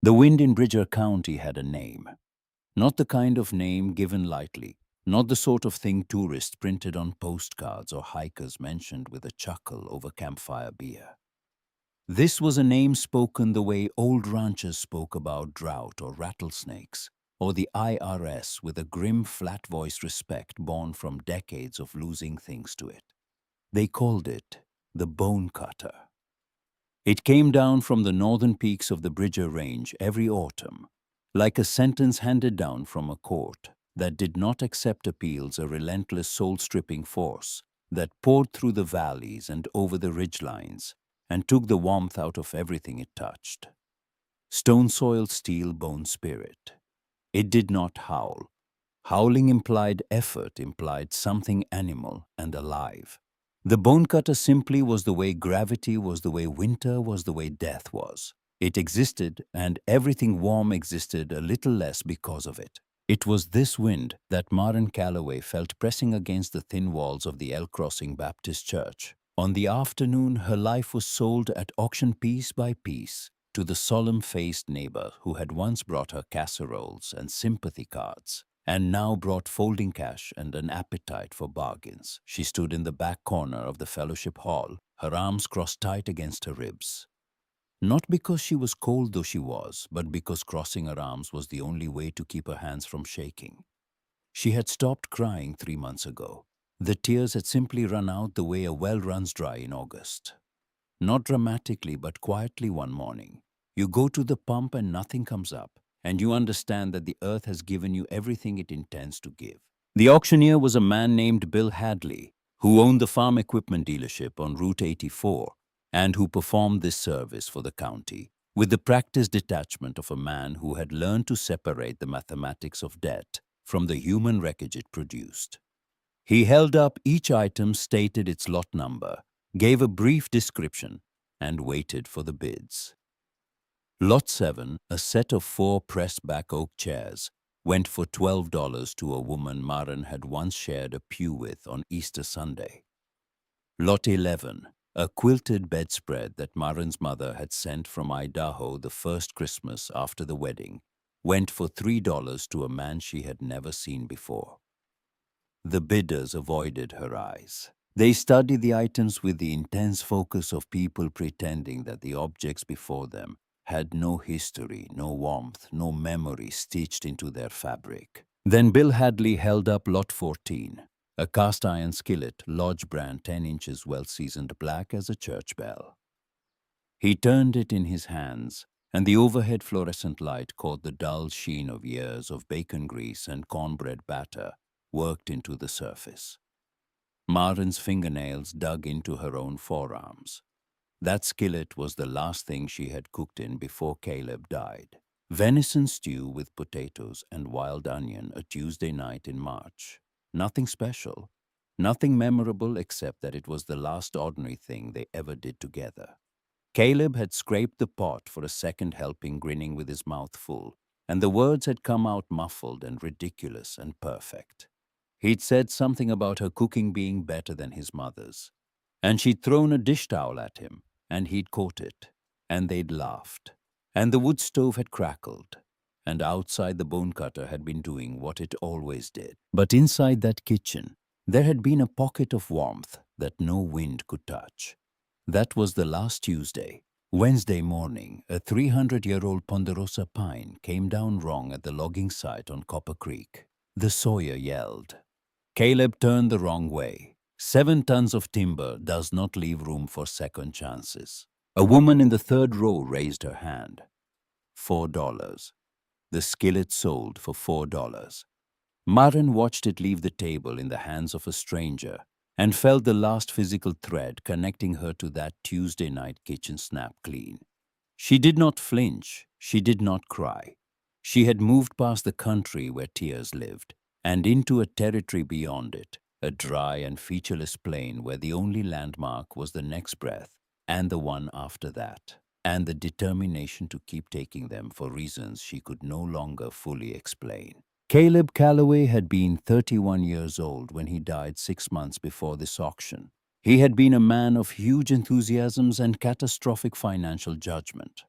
The wind in Bridger County had a name. Not the kind of name given lightly, not the sort of thing tourists printed on postcards or hikers mentioned with a chuckle over campfire beer. This was a name spoken the way old ranchers spoke about drought or rattlesnakes, or the IRS with a grim, flat-voiced respect born from decades of losing things to it. They called it the Bone Cutter. It came down from the northern peaks of the Bridger Range every autumn, like a sentence handed down from a court that did not accept appeals, a relentless soul-stripping force that poured through the valleys and over the ridgelines and took the warmth out of everything it touched. Stone soil, steel, bone spirit. It did not howl. Howling implied effort, implied something animal and alive. The bone cutter simply was the way gravity was, the way winter was, the way death was. It existed, and everything warm existed a little less because of it. It was this wind that Maren Calloway felt pressing against the thin walls of the El Crossing Baptist Church. On the afternoon, her life was sold at auction piece by piece to the solemn-faced neighbor who had once brought her casseroles and sympathy cards, and now brought folding cash and an appetite for bargains. She stood in the back corner of the fellowship hall, her arms crossed tight against her ribs. Not because she was cold though she was, but because crossing her arms was the only way to keep her hands from shaking. She had stopped crying 3 months ago. The tears had simply run out the way a well runs dry in August. Not dramatically, but quietly one morning. You go to the pump and nothing comes up, and you understand that the earth has given you everything it intends to give. The auctioneer was a man named Bill Hadley, who owned the farm equipment dealership on Route 84 and who performed this service for the county with the practiced detachment of a man who had learned to separate the mathematics of debt from the human wreckage it produced. He held up each item, stated its lot number, gave a brief description, and waited for the bids. Lot 7, a set of 4 pressed-back oak chairs, went for $12 to a woman Maren had once shared a pew with on Easter Sunday. Lot 11, a quilted bedspread that Maren's mother had sent from Idaho the first Christmas after the wedding, went for $3 to a man she had never seen before. The bidders avoided her eyes. They studied the items with the intense focus of people pretending that the objects before them had no history, no warmth, no memory stitched into their fabric. Then Bill Hadley held up Lot 14, a cast-iron skillet, Lodge brand, 10 inches, well-seasoned, black as a church bell. He turned it in his hands, and the overhead fluorescent light caught the dull sheen of years of bacon grease and cornbread batter worked into the surface. Maren's fingernails dug into her own forearms. That skillet was the last thing she had cooked in before Caleb died. Venison stew with potatoes and wild onion a Tuesday night in March. Nothing special, nothing memorable except that it was the last ordinary thing they ever did together. Caleb had scraped the pot for a second helping, grinning with his mouth full, and the words had come out muffled and ridiculous and perfect. He'd said something about her cooking being better than his mother's, and she'd thrown a dish towel at him, and he'd caught it, and they'd laughed, and the wood stove had crackled, and outside the bone cutter had been doing what it always did. But inside that kitchen, there had been a pocket of warmth that no wind could touch. That was the last Tuesday. Wednesday morning, a 300-year-old ponderosa pine came down wrong at the logging site on Copper Creek. The sawyer yelled. Caleb turned the wrong way. 7 tons of timber does not leave room for second chances. A woman in the third row raised her hand. $4. The skillet sold for $4. Maren watched it leave the table in the hands of a stranger and felt the last physical thread connecting her to that Tuesday night kitchen snap clean. She did not flinch. She did not cry. She had moved past the country where tears lived and into a territory beyond it, a dry and featureless plain where the only landmark was the next breath and the one after that, and the determination to keep taking them for reasons she could no longer fully explain. Caleb Calloway had been 31 years old when he died 6 months before this auction. He had been a man of huge enthusiasms and catastrophic financial judgment.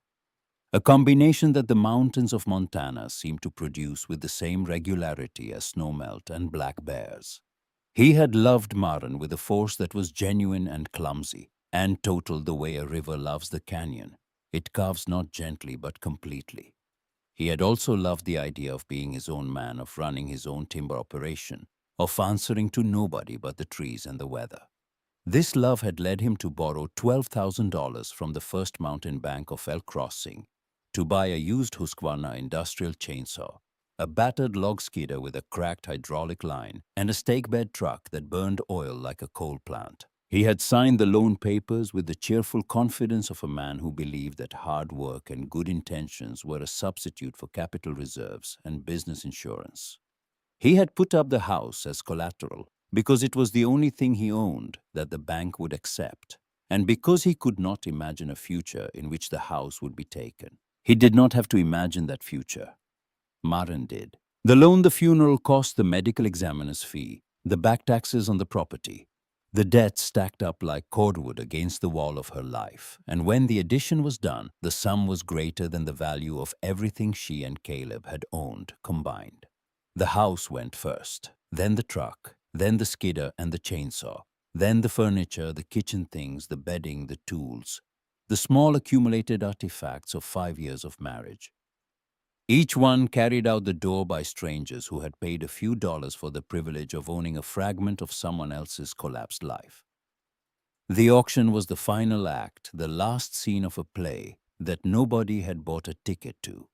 a combination that the mountains of Montana seemed to produce with the same regularity as snowmelt and black bears. He had loved Maren with a force that was genuine and clumsy, and total the way a river loves the canyon. It carves not gently but completely. He had also loved the idea of being his own man, of running his own timber operation, of answering to nobody but the trees and the weather. This love had led him to borrow $12,000 from the First Mountain Bank of El Crossing to buy a used Husqvarna industrial chainsaw, a battered log skidder with a cracked hydraulic line, and a stake-bed truck that burned oil like a coal plant. He had signed the loan papers with the cheerful confidence of a man who believed that hard work and good intentions were a substitute for capital reserves and business insurance. He had put up the house as collateral because it was the only thing he owned that the bank would accept, and because he could not imagine a future in which the house would be taken. He did not have to imagine that future. Maren did. The loan, the funeral cost, the medical examiner's fee, the back taxes on the property. The debt stacked up like cordwood against the wall of her life, and when the addition was done, the sum was greater than the value of everything she and Caleb had owned combined. The house went first, then the truck, then the skidder and the chainsaw, then the furniture, the kitchen things, the bedding, the tools, the small accumulated artifacts of 5 years of marriage. Each one carried out the door by strangers who had paid a few dollars for the privilege of owning a fragment of someone else's collapsed life. The auction was the final act, the last scene of a play that nobody had bought a ticket to.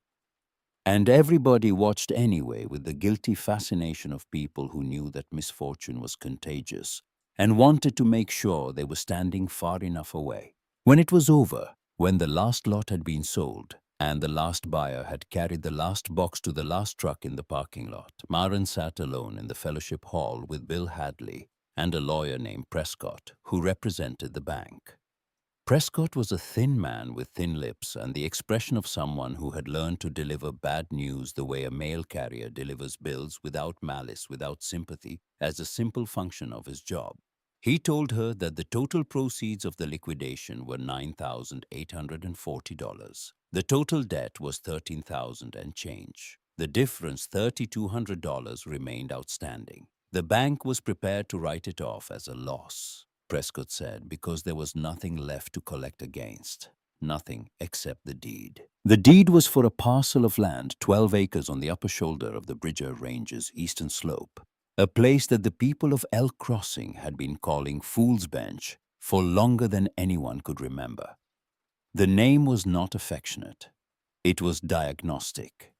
And everybody watched anyway, with the guilty fascination of people who knew that misfortune was contagious and wanted to make sure they were standing far enough away. When it was over, when the last lot had been sold, and the last buyer had carried the last box to the last truck in the parking lot, Maren sat alone in the fellowship hall with Bill Hadley and a lawyer named Prescott, who represented the bank. Prescott was a thin man with thin lips and the expression of someone who had learned to deliver bad news the way a mail carrier delivers bills, without malice, without sympathy, as a simple function of his job. He told her that the total proceeds of the liquidation were $9,840. The total debt was $13,000 and change. The difference, $3,200, remained outstanding. The bank was prepared to write it off as a loss, Prescott said, because there was nothing left to collect against. Nothing except the deed. The deed was for a parcel of land, 12 acres on the upper shoulder of the Bridger Range's eastern slope, a place that the people of Elk Crossing had been calling Fool's Bench for longer than anyone could remember. The name was not affectionate. It was diagnostic.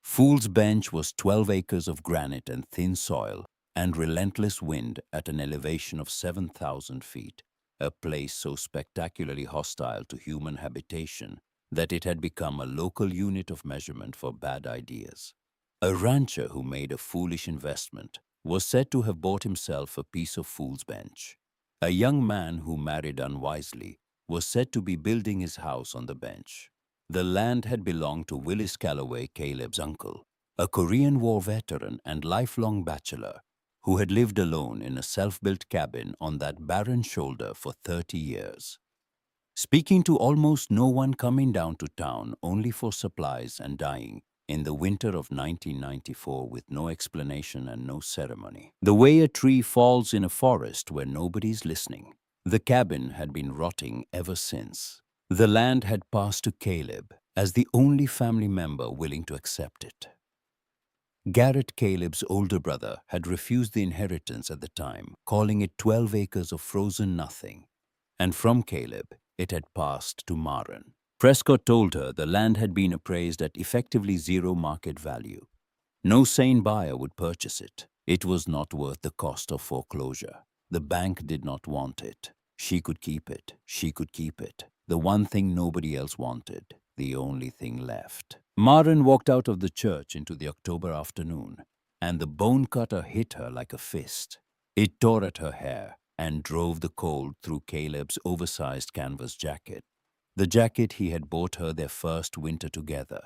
Fool's Bench was 12 acres of granite and thin soil and relentless wind at an elevation of 7,000 feet, a place so spectacularly hostile to human habitation that it had become a local unit of measurement for bad ideas. A rancher who made a foolish investment was said to have bought himself a piece of Fool's Bench. A young man who married unwisely was said to be building his house on the bench. The land had belonged to Willis Calloway, Caleb's uncle, a Korean War veteran and lifelong bachelor who had lived alone in a self-built cabin on that barren shoulder for 30 years. Speaking to almost no one, coming down to town only for supplies, and dying in the winter of 1994 with no explanation and no ceremony. The way a tree falls in a forest where nobody's listening. The cabin had been rotting ever since. The land had passed to Caleb as the only family member willing to accept it. Garrett, Caleb's older brother, had refused the inheritance at the time, calling it 12 acres of frozen nothing. And from Caleb, it had passed to Maren. Prescott told her the land had been appraised at effectively zero market value. No sane buyer would purchase it. It was not worth the cost of foreclosure. The bank did not want it. She could keep it. She could keep it. The one thing nobody else wanted. The only thing left. Maren walked out of the church into the October afternoon, and the bone cutter hit her like a fist. It tore at her hair and drove the cold through Caleb's oversized canvas jacket, the jacket he had bought her their first winter together,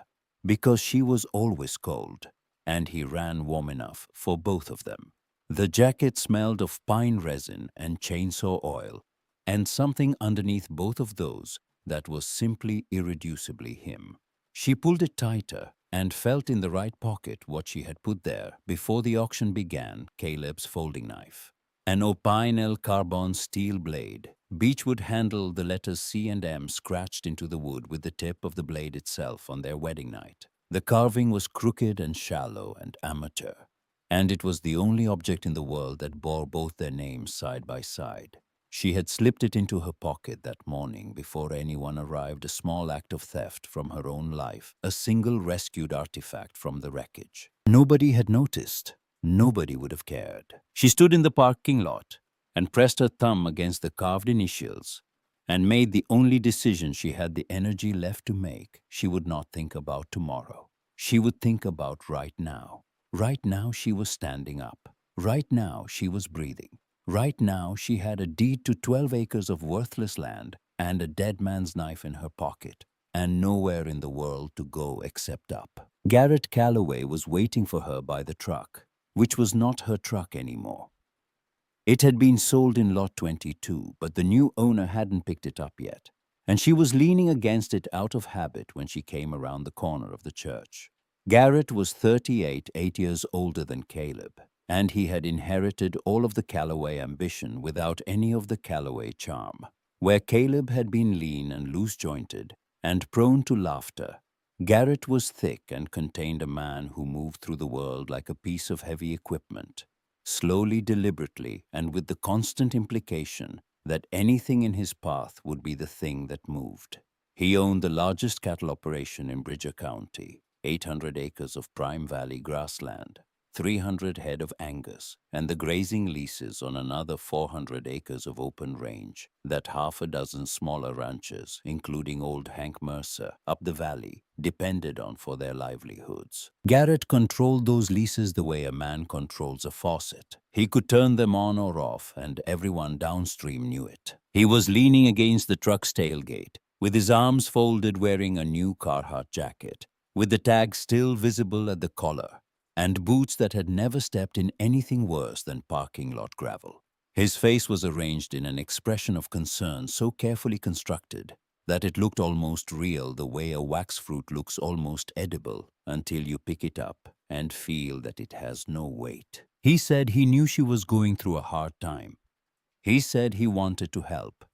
because she was always cold, and he ran warm enough for both of them. The jacket smelled of pine resin and chainsaw oil, and something underneath both of those that was simply irreducibly him. She pulled it tighter and felt in the right pocket what she had put there before the auction began, Caleb's folding knife. An opinel carbon steel blade. Beechwood handled the letters C and M scratched into the wood with the tip of the blade itself on their wedding night. The carving was crooked and shallow and amateur, and it was the only object in the world that bore both their names side by side. She had slipped it into her pocket that morning before anyone arrived, a small act of theft from her own life, a single rescued artifact from the wreckage. Nobody had noticed. Nobody would have cared. She stood in the parking lot and pressed her thumb against the carved initials and made the only decision she had the energy left to make. She would not think about tomorrow. She would think about right now. Right now she was standing up. Right now she was breathing. Right now she had a deed to 12 acres of worthless land and a dead man's knife in her pocket, and nowhere in the world to go except up. Garrett Calloway was waiting for her by the truck, which was not her truck anymore. It had been sold in lot 22, but the new owner hadn't picked it up yet, and she was leaning against it out of habit when she came around the corner of the church. Garrett was 38, 8 years older than Caleb, and he had inherited all of the Calloway ambition without any of the Calloway charm. Where Caleb had been lean and loose-jointed and prone to laughter, Garrett was thick and contained a man who moved through the world like a piece of heavy equipment, slowly, deliberately, and with the constant implication that anything in his path would be the thing that moved. He owned the largest cattle operation in Bridger County, 800 acres of prime valley grassland, 300 head of Angus, and the grazing leases on another 400 acres of open range that half a dozen smaller ranches, including old Hank Mercer, up the valley, depended on for their livelihoods. Garrett controlled those leases the way a man controls a faucet. He could turn them on or off, and everyone downstream knew it. He was leaning against the truck's tailgate, with his arms folded, wearing a new Carhartt jacket, with the tag still visible at the collar, and boots that had never stepped in anything worse than parking lot gravel. His face was arranged in an expression of concern so carefully constructed that it looked almost real, the way a wax fruit looks almost edible until you pick it up and feel that it has no weight. He said he knew she was going through a hard time. He said he wanted to help.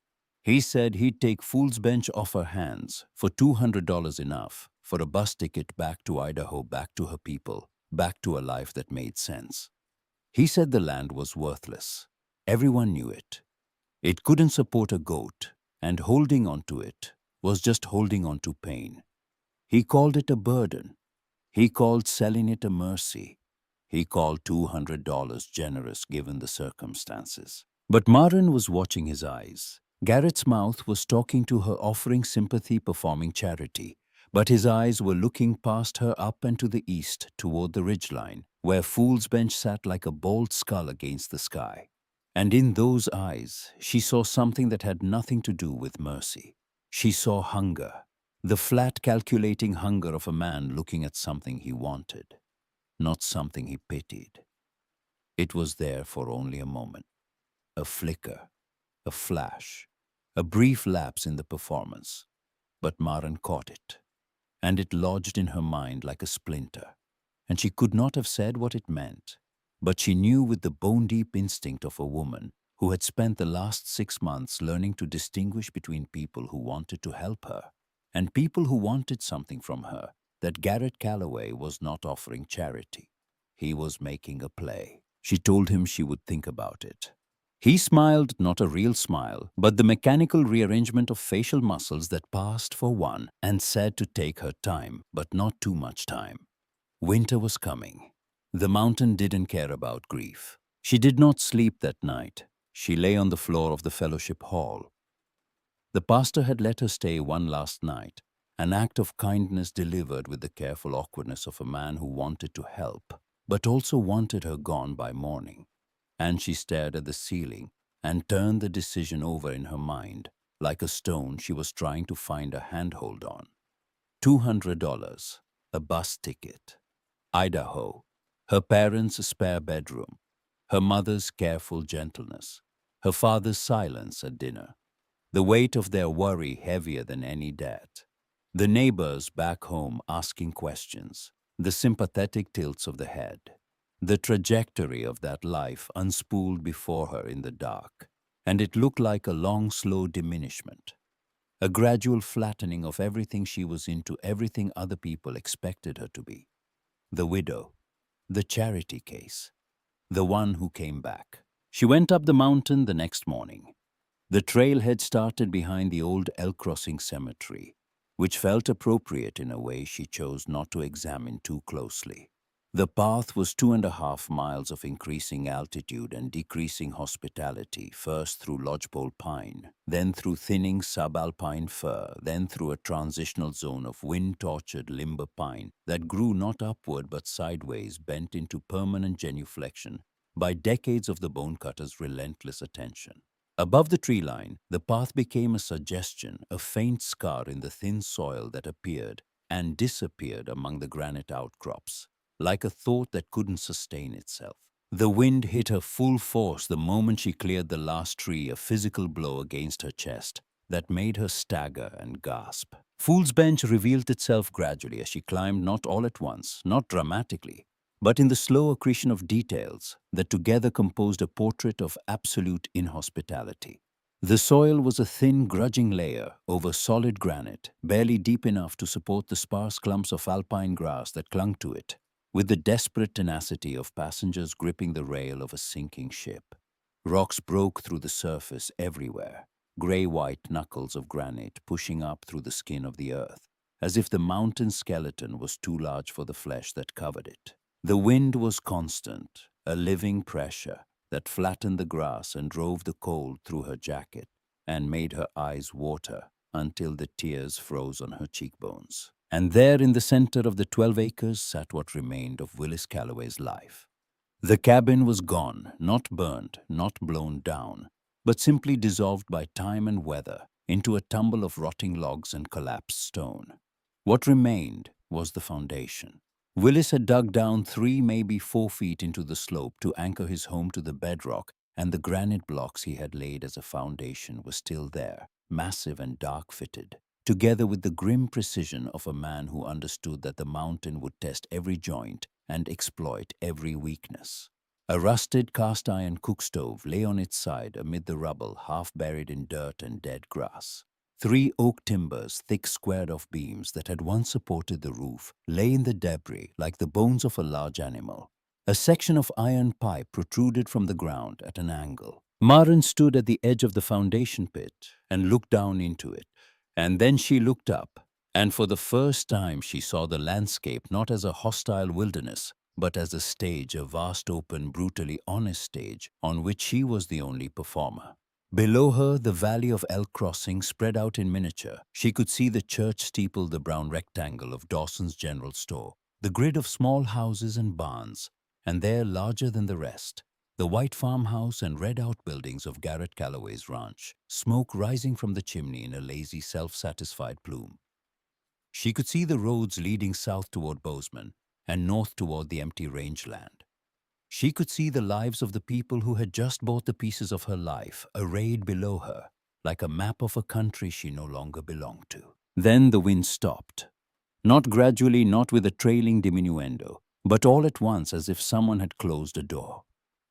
He said he'd take Fool's Bench off her hands for $200 enough for a bus ticket back to Idaho, back to her people, back to a life that made sense. He said the land was worthless. Everyone knew it. It couldn't support a goat, and holding on to it was just holding on to pain. He called it a burden. He called selling it a mercy. He called $200 generous given the circumstances. But Maren was watching his eyes. Garrett's mouth was talking to her, offering sympathy, performing charity, but his eyes were looking past her up and to the east toward the ridgeline, where Fool's Bench sat like a bald skull against the sky. And in those eyes, she saw something that had nothing to do with mercy. She saw hunger, the flat, calculating hunger of a man looking at something he wanted, not something he pitied. It was there for only a moment, a flicker, a flash, a brief lapse in the performance. But Maren caught it, and it lodged in her mind like a splinter, and she could not have said what it meant, but she knew with the bone-deep instinct of a woman who had spent the last 6 months learning to distinguish between people who wanted to help her and people who wanted something from her, that Garrett Calloway was not offering charity. He was making a play. She told him she would think about it. He smiled, not a real smile, but the mechanical rearrangement of facial muscles that passed for one, and said to take her time, but not too much time. Winter was coming. The mountain didn't care about grief. She did not sleep that night. She lay on the floor of the fellowship hall. The pastor had let her stay one last night, an act of kindness delivered with the careful awkwardness of a man who wanted to help, but also wanted her gone by morning. And she stared at the ceiling and turned the decision over in her mind, like a stone she was trying to find a handhold on. $200, a bus ticket, Idaho, her parents' spare bedroom, her mother's careful gentleness, her father's silence at dinner, the weight of their worry heavier than any debt. The neighbors back home asking questions, the sympathetic tilts of the head, the trajectory of that life unspooled before her in the dark, and it looked like a long, slow diminishment, a gradual flattening of everything she was into, everything other people expected her to be. The widow, the charity case, the one who came back. She went up the mountain the next morning. The trail had started behind the old Elk Crossing cemetery, which felt appropriate in a way she chose not to examine too closely. The path was 2.5 miles of increasing altitude and decreasing hospitality, first through lodgepole pine, then through thinning subalpine fir, then through a transitional zone of wind-tortured limber pine that grew not upward but sideways, bent into permanent genuflection by decades of the bonecutter's relentless attention. Above the tree line, the path became a suggestion, a faint scar in the thin soil that appeared and disappeared among the granite outcrops, like a thought that couldn't sustain itself. The wind hit her full force the moment she cleared the last tree, a physical blow against her chest that made her stagger and gasp. Fool's Bench revealed itself gradually as she climbed, not all at once, not dramatically, but in the slow accretion of details that together composed a portrait of absolute inhospitality. The soil was a thin, grudging layer over solid granite, barely deep enough to support the sparse clumps of alpine grass that clung to it, with the desperate tenacity of passengers gripping the rail of a sinking ship. Rocks broke through the surface everywhere, gray-white knuckles of granite pushing up through the skin of the earth, as if the mountain skeleton was too large for the flesh that covered it. The wind was constant, a living pressure that flattened the grass and drove the cold through her jacket and made her eyes water until the tears froze on her cheekbones. And there in the center of the 12 acres sat what remained of Willis Calloway's life. The cabin was gone, not burned, not blown down, but simply dissolved by time and weather into a tumble of rotting logs and collapsed stone. What remained was the foundation. Willis had dug down 3, maybe 4 feet into the slope to anchor his home to the bedrock, and the granite blocks he had laid as a foundation were still there, massive and dark-fitted, together with the grim precision of a man who understood that the mountain would test every joint and exploit every weakness. A rusted cast-iron cook-stove lay on its side amid the rubble, half buried in dirt and dead grass. 3 oak timbers, thick squared-off beams that had once supported the roof, lay in the debris like the bones of a large animal. A section of iron pipe protruded from the ground at an angle. Maren stood at the edge of the foundation pit and looked down into it. And then she looked up, and for the first time she saw the landscape not as a hostile wilderness, but as a stage, a vast, open, brutally honest stage on which she was the only performer. Below her, the valley of Elk Crossing spread out in miniature. She could see the church steeple, the brown rectangle of Dawson's General Store, the grid of small houses and barns, and there, larger than the rest, the white farmhouse and red outbuildings of Garrett Calloway's ranch, smoke rising from the chimney in a lazy, self-satisfied plume. She could see the roads leading south toward Bozeman and north toward the empty rangeland. She could see the lives of the people who had just bought the pieces of her life arrayed below her, like a map of a country she no longer belonged to. Then the wind stopped. Not gradually, not with a trailing diminuendo, but all at once as if someone had closed a door.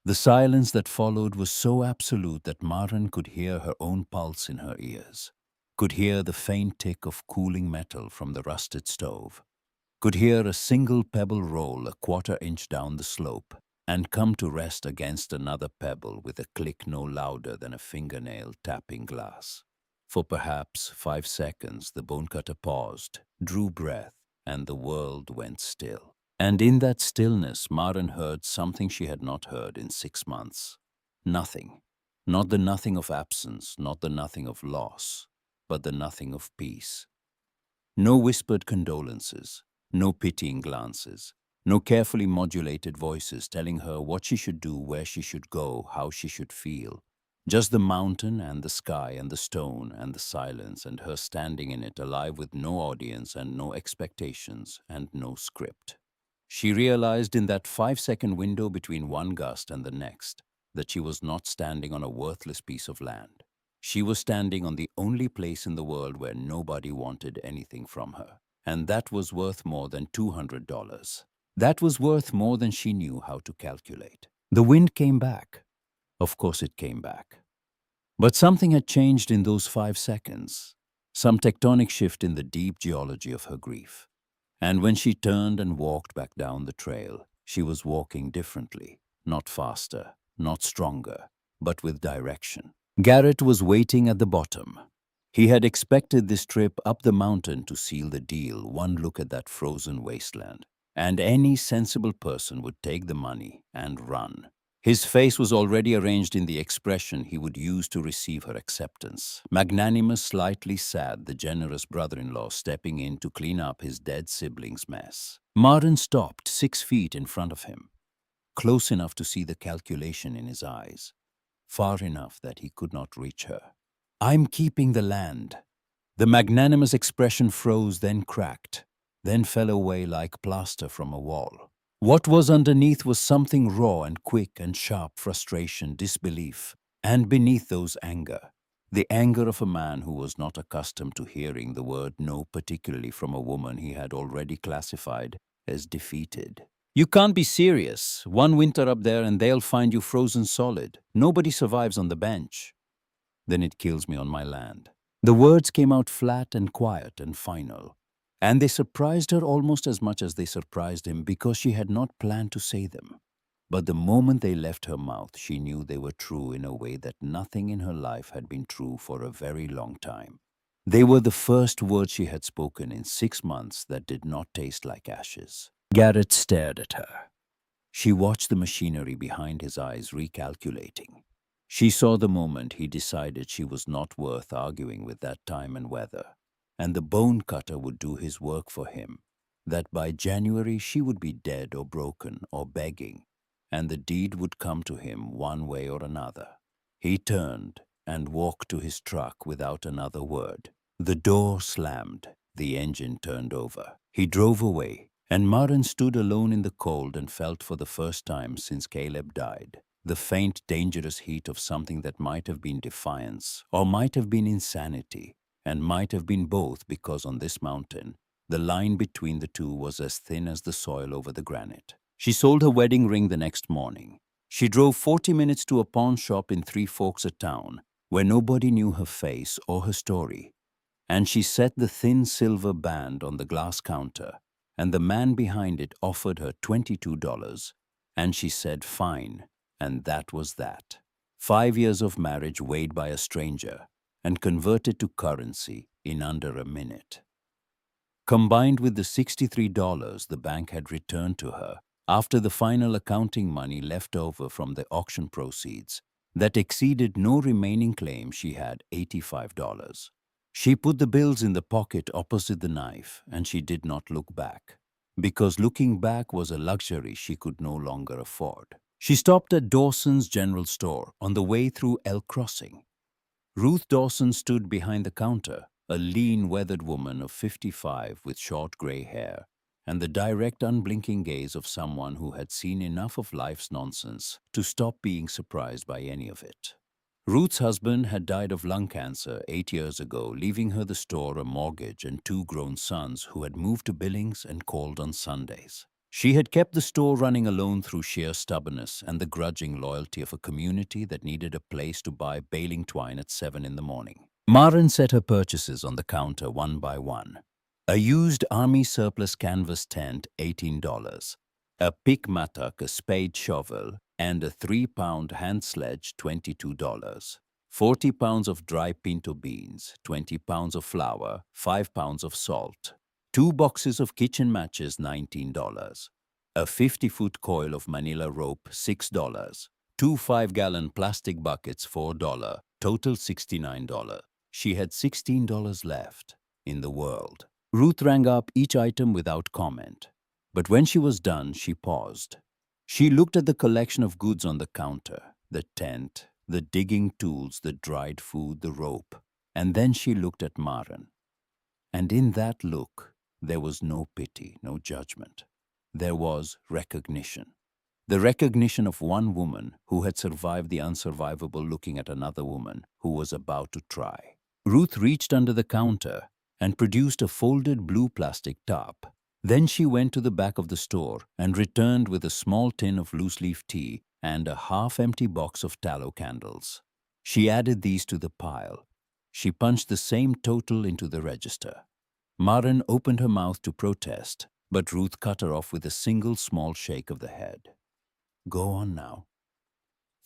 The silence that followed was so absolute that Maren could hear her own pulse in her ears, could hear the faint tick of cooling metal from the rusted stove, could hear a single pebble roll a quarter-inch down the slope and come to rest against another pebble with a click no louder than a fingernail tapping glass. For perhaps 5 seconds the bonecutter paused, drew breath, and the world went still. And in that stillness Maren heard something she had not heard in 6 months. Nothing. Not the nothing of absence, not the nothing of loss, but the nothing of peace. No whispered condolences, no pitying glances, no carefully modulated voices telling her what she should do, where she should go, how she should feel. Just the mountain and the sky and the stone and the silence and her standing in it, alive with no audience and no expectations and no script. She realized in that 5-second window between one gust and the next that she was not standing on a worthless piece of land. She was standing on the only place in the world where nobody wanted anything from her. And that was worth more than $200. That was worth more than she knew how to calculate. The wind came back. Of course it came back. But something had changed in those 5 seconds. Some tectonic shift in the deep geology of her grief. And when she turned and walked back down the trail, she was walking differently. Not faster, not stronger, but with direction. Garrett was waiting at the bottom. He had expected this trip up the mountain to seal the deal, one look at that frozen wasteland. And any sensible person would take the money and run. His face was already arranged in the expression he would use to receive her acceptance. Magnanimous, slightly sad, the generous brother-in-law stepping in to clean up his dead sibling's mess. Martin stopped 6 feet in front of him, close enough to see the calculation in his eyes, far enough that he could not reach her. "I'm keeping the land." The magnanimous expression froze, then cracked, then fell away like plaster from a wall. What was underneath was something raw and quick and sharp: frustration, disbelief, and beneath those anger. The anger of a man who was not accustomed to hearing the word no, particularly from a woman he had already classified as defeated. "You can't be serious. One winter up there and they'll find you frozen solid. Nobody survives on the bench." "Then it kills me on my land." The words came out flat and quiet and final. And they surprised her almost as much as they surprised him, because she had not planned to say them. But the moment they left her mouth, she knew they were true in a way that nothing in her life had been true for a very long time. They were the first words she had spoken in 6 months that did not taste like ashes. Garrett stared at her. She watched the machinery behind his eyes recalculating. She saw the moment he decided she was not worth arguing with that time and weather, and the bone cutter would do his work for him, that by January she would be dead or broken or begging, and the deed would come to him one way or another. He turned and walked to his truck without another word. The door slammed. The engine turned over. He drove away, and Maren stood alone in the cold and felt for the first time since Caleb died the faint, dangerous heat of something that might have been defiance, or might have been insanity, and might have been both, because on this mountain, the line between the two was as thin as the soil over the granite. She sold her wedding ring the next morning. She drove 40 minutes to a pawn shop in Three Forks, a town where nobody knew her face or her story. And she set the thin silver band on the glass counter, and the man behind it offered her $22, and she said fine, and that was that. 5 years of marriage weighed by a stranger and converted to currency in under a minute. Combined with the $63 the bank had returned to her after the final accounting money left over from the auction proceeds that exceeded no remaining claim, she had $85. She put the bills in the pocket opposite the knife, and she did not look back, because looking back was a luxury she could no longer afford. She stopped at Dawson's General Store on the way through Elk Crossing. Ruth Dawson stood behind the counter, a lean, weathered woman of 55 with short gray hair and the direct, unblinking gaze of someone who had seen enough of life's nonsense to stop being surprised by any of it. Ruth's husband had died of lung cancer 8 years ago, leaving her the store, a mortgage, and 2 grown sons who had moved to Billings and called on Sundays. She had kept the store running alone through sheer stubbornness and the grudging loyalty of a community that needed a place to buy baling twine at 7 in the morning. Maren set her purchases on the counter one by one. A used army surplus canvas tent, $18. A pick mattock, a spade shovel, and a 3-pound hand sledge, $22. 40 pounds of dry pinto beans, 20 pounds of flour, 5 pounds of salt. 2 boxes of kitchen matches, $19. A 50-foot coil of manila rope, $6. 2 5-gallon plastic buckets, $4. Total $69. She had $16 left in the world. Ruth rang up each item without comment. But when she was done, she paused. She looked at the collection of goods on the counter, the tent, the digging tools, the dried food, the rope, and then she looked at Maren. And in that look, there was no pity, no judgment. There was recognition. The recognition of one woman who had survived the unsurvivable looking at another woman who was about to try. Ruth reached under the counter and produced a folded blue plastic tarp. Then she went to the back of the store and returned with a small tin of loose-leaf tea and a half-empty box of tallow candles. She added these to the pile. She punched the same total into the register. Maren opened her mouth to protest, but Ruth cut her off with a single small shake of the head. Go on now.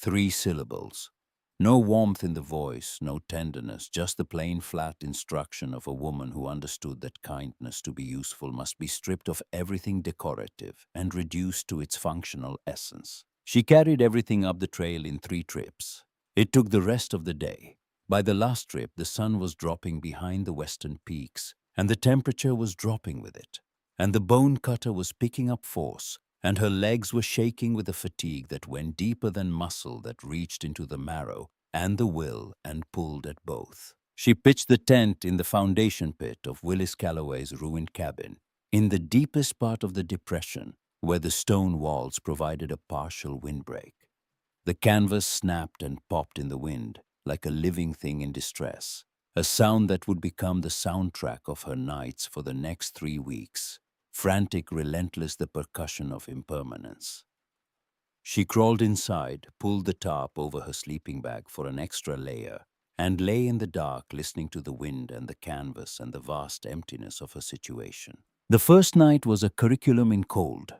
3 syllables. No warmth in the voice, no tenderness, just the plain flat instruction of a woman who understood that kindness to be useful must be stripped of everything decorative and reduced to its functional essence. She carried everything up the trail in 3 trips. It took the rest of the day. By the last trip, the sun was dropping behind the western peaks, and the temperature was dropping with it. And the bone cutter was picking up force, and her legs were shaking with a fatigue that went deeper than muscle that reached into the marrow and the will and pulled at both. She pitched the tent in the foundation pit of Willis Calloway's ruined cabin, in the deepest part of the depression, where the stone walls provided a partial windbreak. The canvas snapped and popped in the wind, like a living thing in distress, a sound that would become the soundtrack of her nights for the next 3 weeks. Frantic, relentless, the percussion of impermanence. She crawled inside, pulled the tarp over her sleeping bag for an extra layer, and lay in the dark listening to the wind and the canvas and the vast emptiness of her situation. The first night was a curriculum in cold.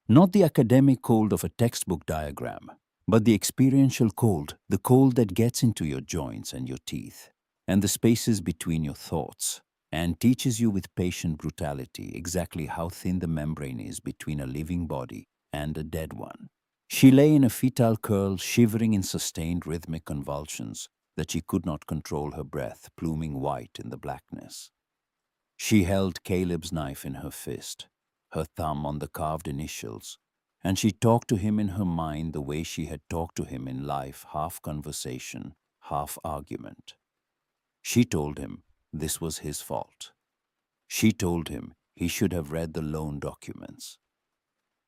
Not the academic cold of a textbook diagram, but the experiential cold, the cold that gets into your joints and your teeth, and the spaces between your thoughts, and teaches you with patient brutality exactly how thin the membrane is between a living body and a dead one. She lay in a fetal curl, shivering in sustained rhythmic convulsions that she could not control, her breath pluming white in the blackness. She held Caleb's knife in her fist, her thumb on the carved initials, and she talked to him in her mind the way she had talked to him in life, half conversation, half argument. She told him this was his fault. She told him he should have read the loan documents.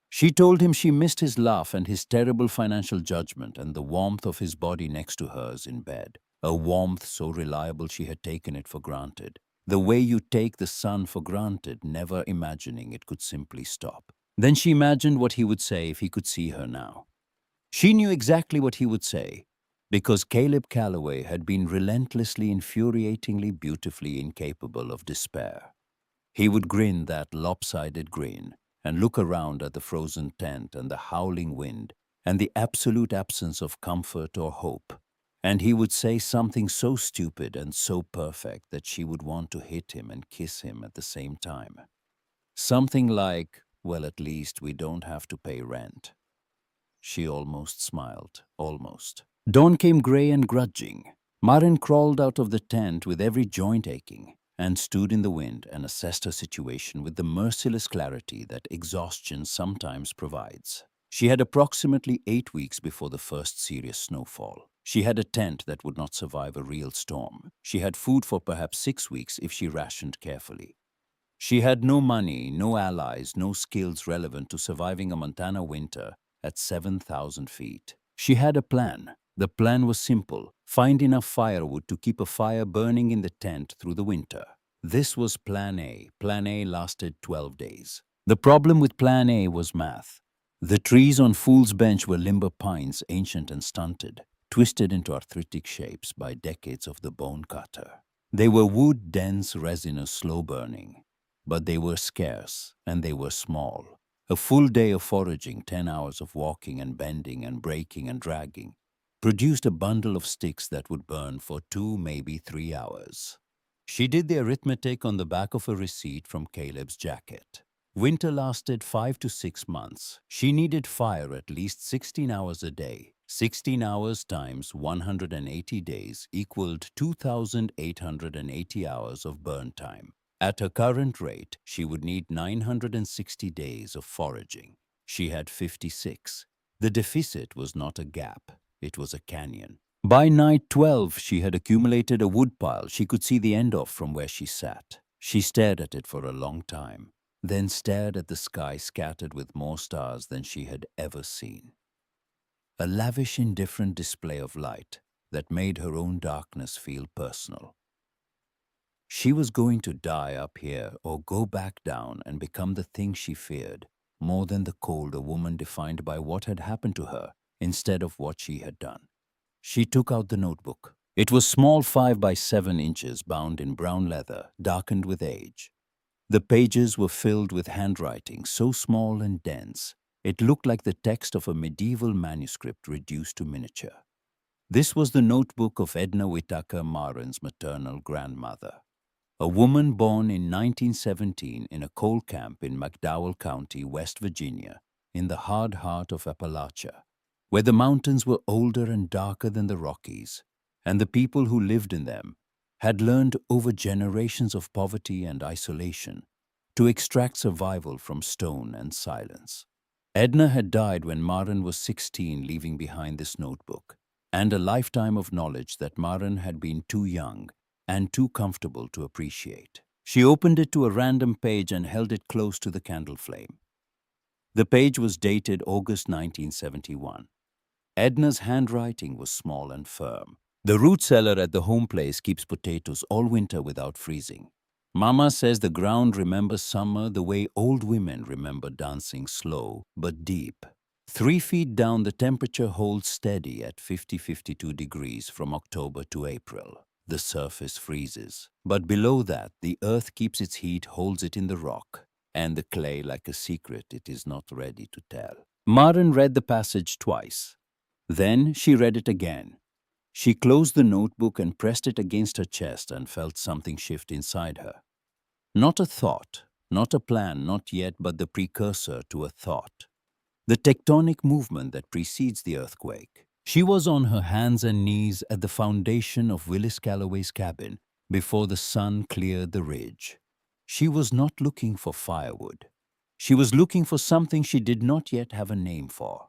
She told him she missed his laugh and his terrible financial judgment and the warmth of his body next to hers in bed, a warmth so reliable she had taken it for granted, the way you take the sun for granted, never imagining it could simply stop. Then she imagined what he would say if he could see her now. She knew exactly what he would say, because Caleb Calloway had been relentlessly, infuriatingly, beautifully incapable of despair. He would grin that lopsided grin and look around at the frozen tent and the howling wind and the absolute absence of comfort or hope, and he would say something so stupid and so perfect that she would want to hit him and kiss him at the same time. Something like, well, at least we don't have to pay rent. She almost smiled, almost. Dawn came gray and grudging. Maren crawled out of the tent with every joint aching and stood in the wind and assessed her situation with the merciless clarity that exhaustion sometimes provides. She had approximately 8 weeks before the first serious snowfall. She had a tent that would not survive a real storm. She had food for perhaps 6 weeks if she rationed carefully. She had no money, no allies, no skills relevant to surviving a Montana winter at 7,000 feet. She had a plan. The plan was simple: find enough firewood to keep a fire burning in the tent through the winter. This was Plan A. Plan A lasted 12 days. The problem with Plan A was math. The trees on Fool's Bench were limber pines, ancient and stunted, twisted into arthritic shapes by decades of the bone cutter. They were wood, dense, resinous, slow-burning. But they were scarce, and they were small. A full day of foraging, 10 hours of walking and bending and breaking and dragging, produced a bundle of sticks that would burn for 2, maybe 3 hours. She did the arithmetic on the back of a receipt from Caleb's jacket. Winter lasted 5 to 6 months. She needed fire at least 16 hours a day. 16 hours times 180 days equaled 2,880 hours of burn time. At her current rate, she would need 960 days of foraging. She had 56. The deficit was not a gap, it was a canyon. By night 12, she had accumulated a woodpile she could see the end of from where she sat. She stared at it for a long time. then stared at the sky scattered with more stars than she had ever seen. A lavish, indifferent display of light that made her own darkness feel personal. She was going to die up here or go back down and become the thing she feared, more than the cold, a woman defined by what had happened to her instead of what she had done. She took out the notebook. It was small, 5 by 7 inches, bound in brown leather, darkened with age. The pages were filled with handwriting so small and dense, it looked like the text of a medieval manuscript reduced to miniature. This was the notebook of Edna Whittaker Maren's maternal grandmother, a woman born in 1917 in a coal camp in McDowell County, West Virginia, in the hard heart of Appalachia, where the mountains were older and darker than the Rockies, and the people who lived in them had learned over generations of poverty and isolation to extract survival from stone and silence. Edna had died when Maren was 16, leaving behind this notebook, and a lifetime of knowledge that Maren had been too young and too comfortable to appreciate. She opened it to a random page and held it close to the candle flame. The page was dated August 1971. Edna's handwriting was small and firm. The root cellar at the home place keeps potatoes all winter without freezing. Mama says the ground remembers summer the way old women remember dancing slow but deep. 3 feet down, the temperature holds steady at 50-52 degrees from October to April. The surface freezes. But below that, the earth keeps its heat, holds it in the rock, and the clay like a secret it is not ready to tell. Maren read the passage twice. Then she read it again. She closed the notebook and pressed it against her chest and felt something shift inside her. Not a thought, not a plan, not yet, but the precursor to a thought. The tectonic movement that precedes the earthquake. She was on her hands and knees at the foundation of Willis Calloway's cabin before the sun cleared the ridge. She was not looking for firewood. She was looking for something she did not yet have a name for.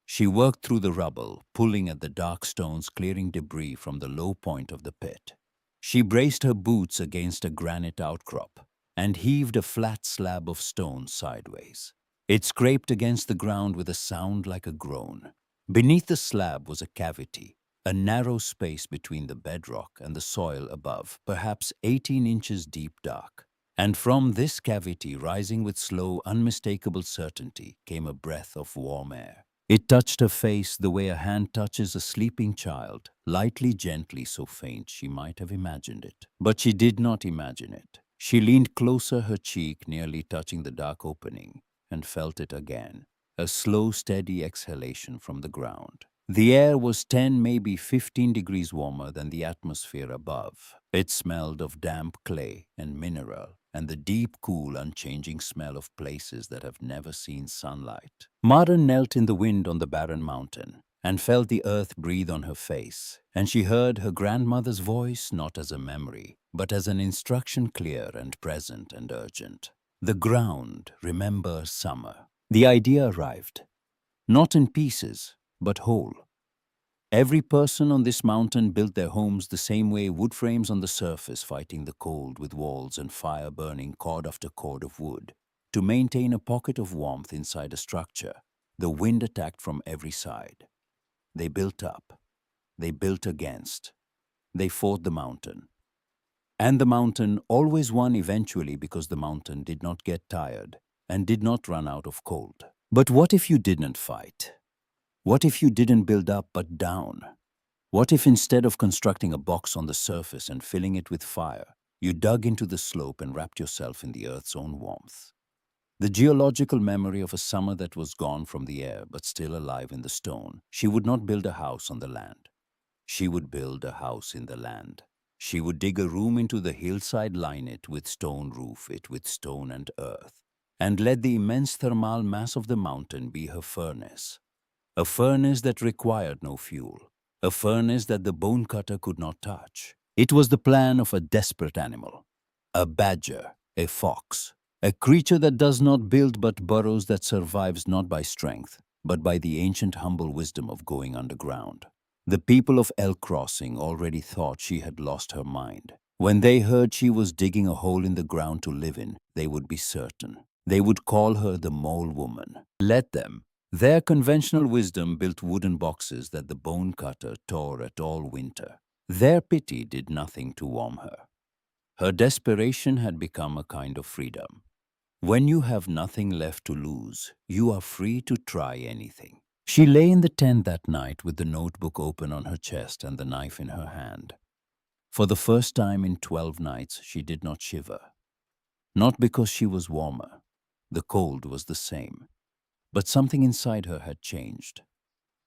She worked through the rubble, pulling at the dark stones, clearing debris from the low point of the pit. She braced her boots against a granite outcrop and heaved a flat slab of stone sideways. It scraped against the ground with a sound like a groan. Beneath the slab was a cavity, a narrow space between the bedrock and the soil above, perhaps 18 inches deep, dark. And from this cavity, rising with slow, unmistakable certainty, came a breath of warm air. It touched her face the way a hand touches a sleeping child, lightly, gently, so faint she might have imagined it. But she did not imagine it. She leaned closer, her cheek nearly touching the dark opening, and felt it again, a slow, steady exhalation from the ground. The air was 10, maybe 15 degrees warmer than the atmosphere above. It smelled of damp clay and mineral, and the deep, cool, unchanging smell of places that have never seen sunlight. Maren knelt in the wind on the barren mountain and felt the earth breathe on her face, and she heard her grandmother's voice not as a memory, but as an instruction, clear and present and urgent. The ground remembers summer. The idea arrived, not in pieces, but whole. Every person on this mountain built their homes the same way, wood frames on the surface fighting the cold with walls and fire burning cord after cord of wood. To maintain a pocket of warmth inside a structure, the wind attacked from every side. They built up. They built against. They fought the mountain. And the mountain always won eventually, because the mountain did not get tired and did not run out of cold. But what if you didn't fight? What if you didn't build up but down? What if instead of constructing a box on the surface and filling it with fire, you dug into the slope and wrapped yourself in the earth's own warmth? The geological memory of a summer that was gone from the air but still alive in the stone. She would not build a house on the land. She would build a house in the land. She would dig a room into the hillside, line it with stone, roof it with stone and earth, and let the immense thermal mass of the mountain be her furnace. A furnace that required no fuel. A furnace that the bone cutter could not touch. It was the plan of a desperate animal. A badger, a fox, a creature that does not build but burrows, that survives not by strength, but by the ancient humble wisdom of going underground. The people of Elk Crossing already thought she had lost her mind. When they heard she was digging a hole in the ground to live in, they would be certain. They would call her the Mole Woman. Let them. Their conventional wisdom built wooden boxes that the bone cutter tore at all winter. Their pity did nothing to warm her. Her desperation had become a kind of freedom. When you have nothing left to lose, you are free to try anything. She lay in the tent that night with the notebook open on her chest and the knife in her hand. For the first time in 12 nights, she did not shiver. Not because she was warmer. The cold was the same. But something inside her had changed.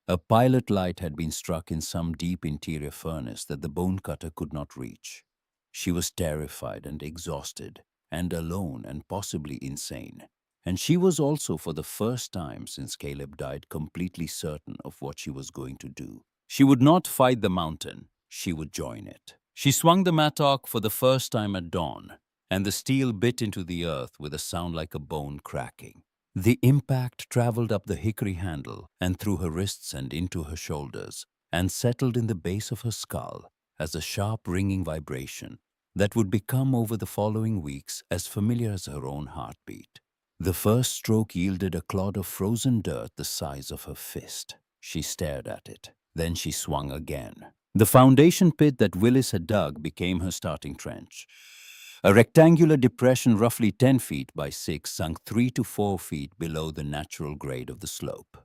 A pilot light had been struck in some deep interior furnace that the bone cutter could not reach. She was terrified and exhausted, and alone and possibly insane. And she was also, for the first time since Caleb died, completely certain of what she was going to do. She would not fight the mountain, she would join it. She swung the mattock for the first time at dawn, and the steel bit into the earth with a sound like a bone cracking. The impact traveled up the hickory handle and through her wrists and into her shoulders and settled in the base of her skull as a sharp ringing vibration that would become over the following weeks as familiar as her own heartbeat. The first stroke yielded a clod of frozen dirt the size of her fist. She stared at it. Then she swung again. The foundation pit that Willis had dug became her starting trench. A rectangular depression roughly 10 feet by 6 sunk 3 to 4 feet below the natural grade of the slope.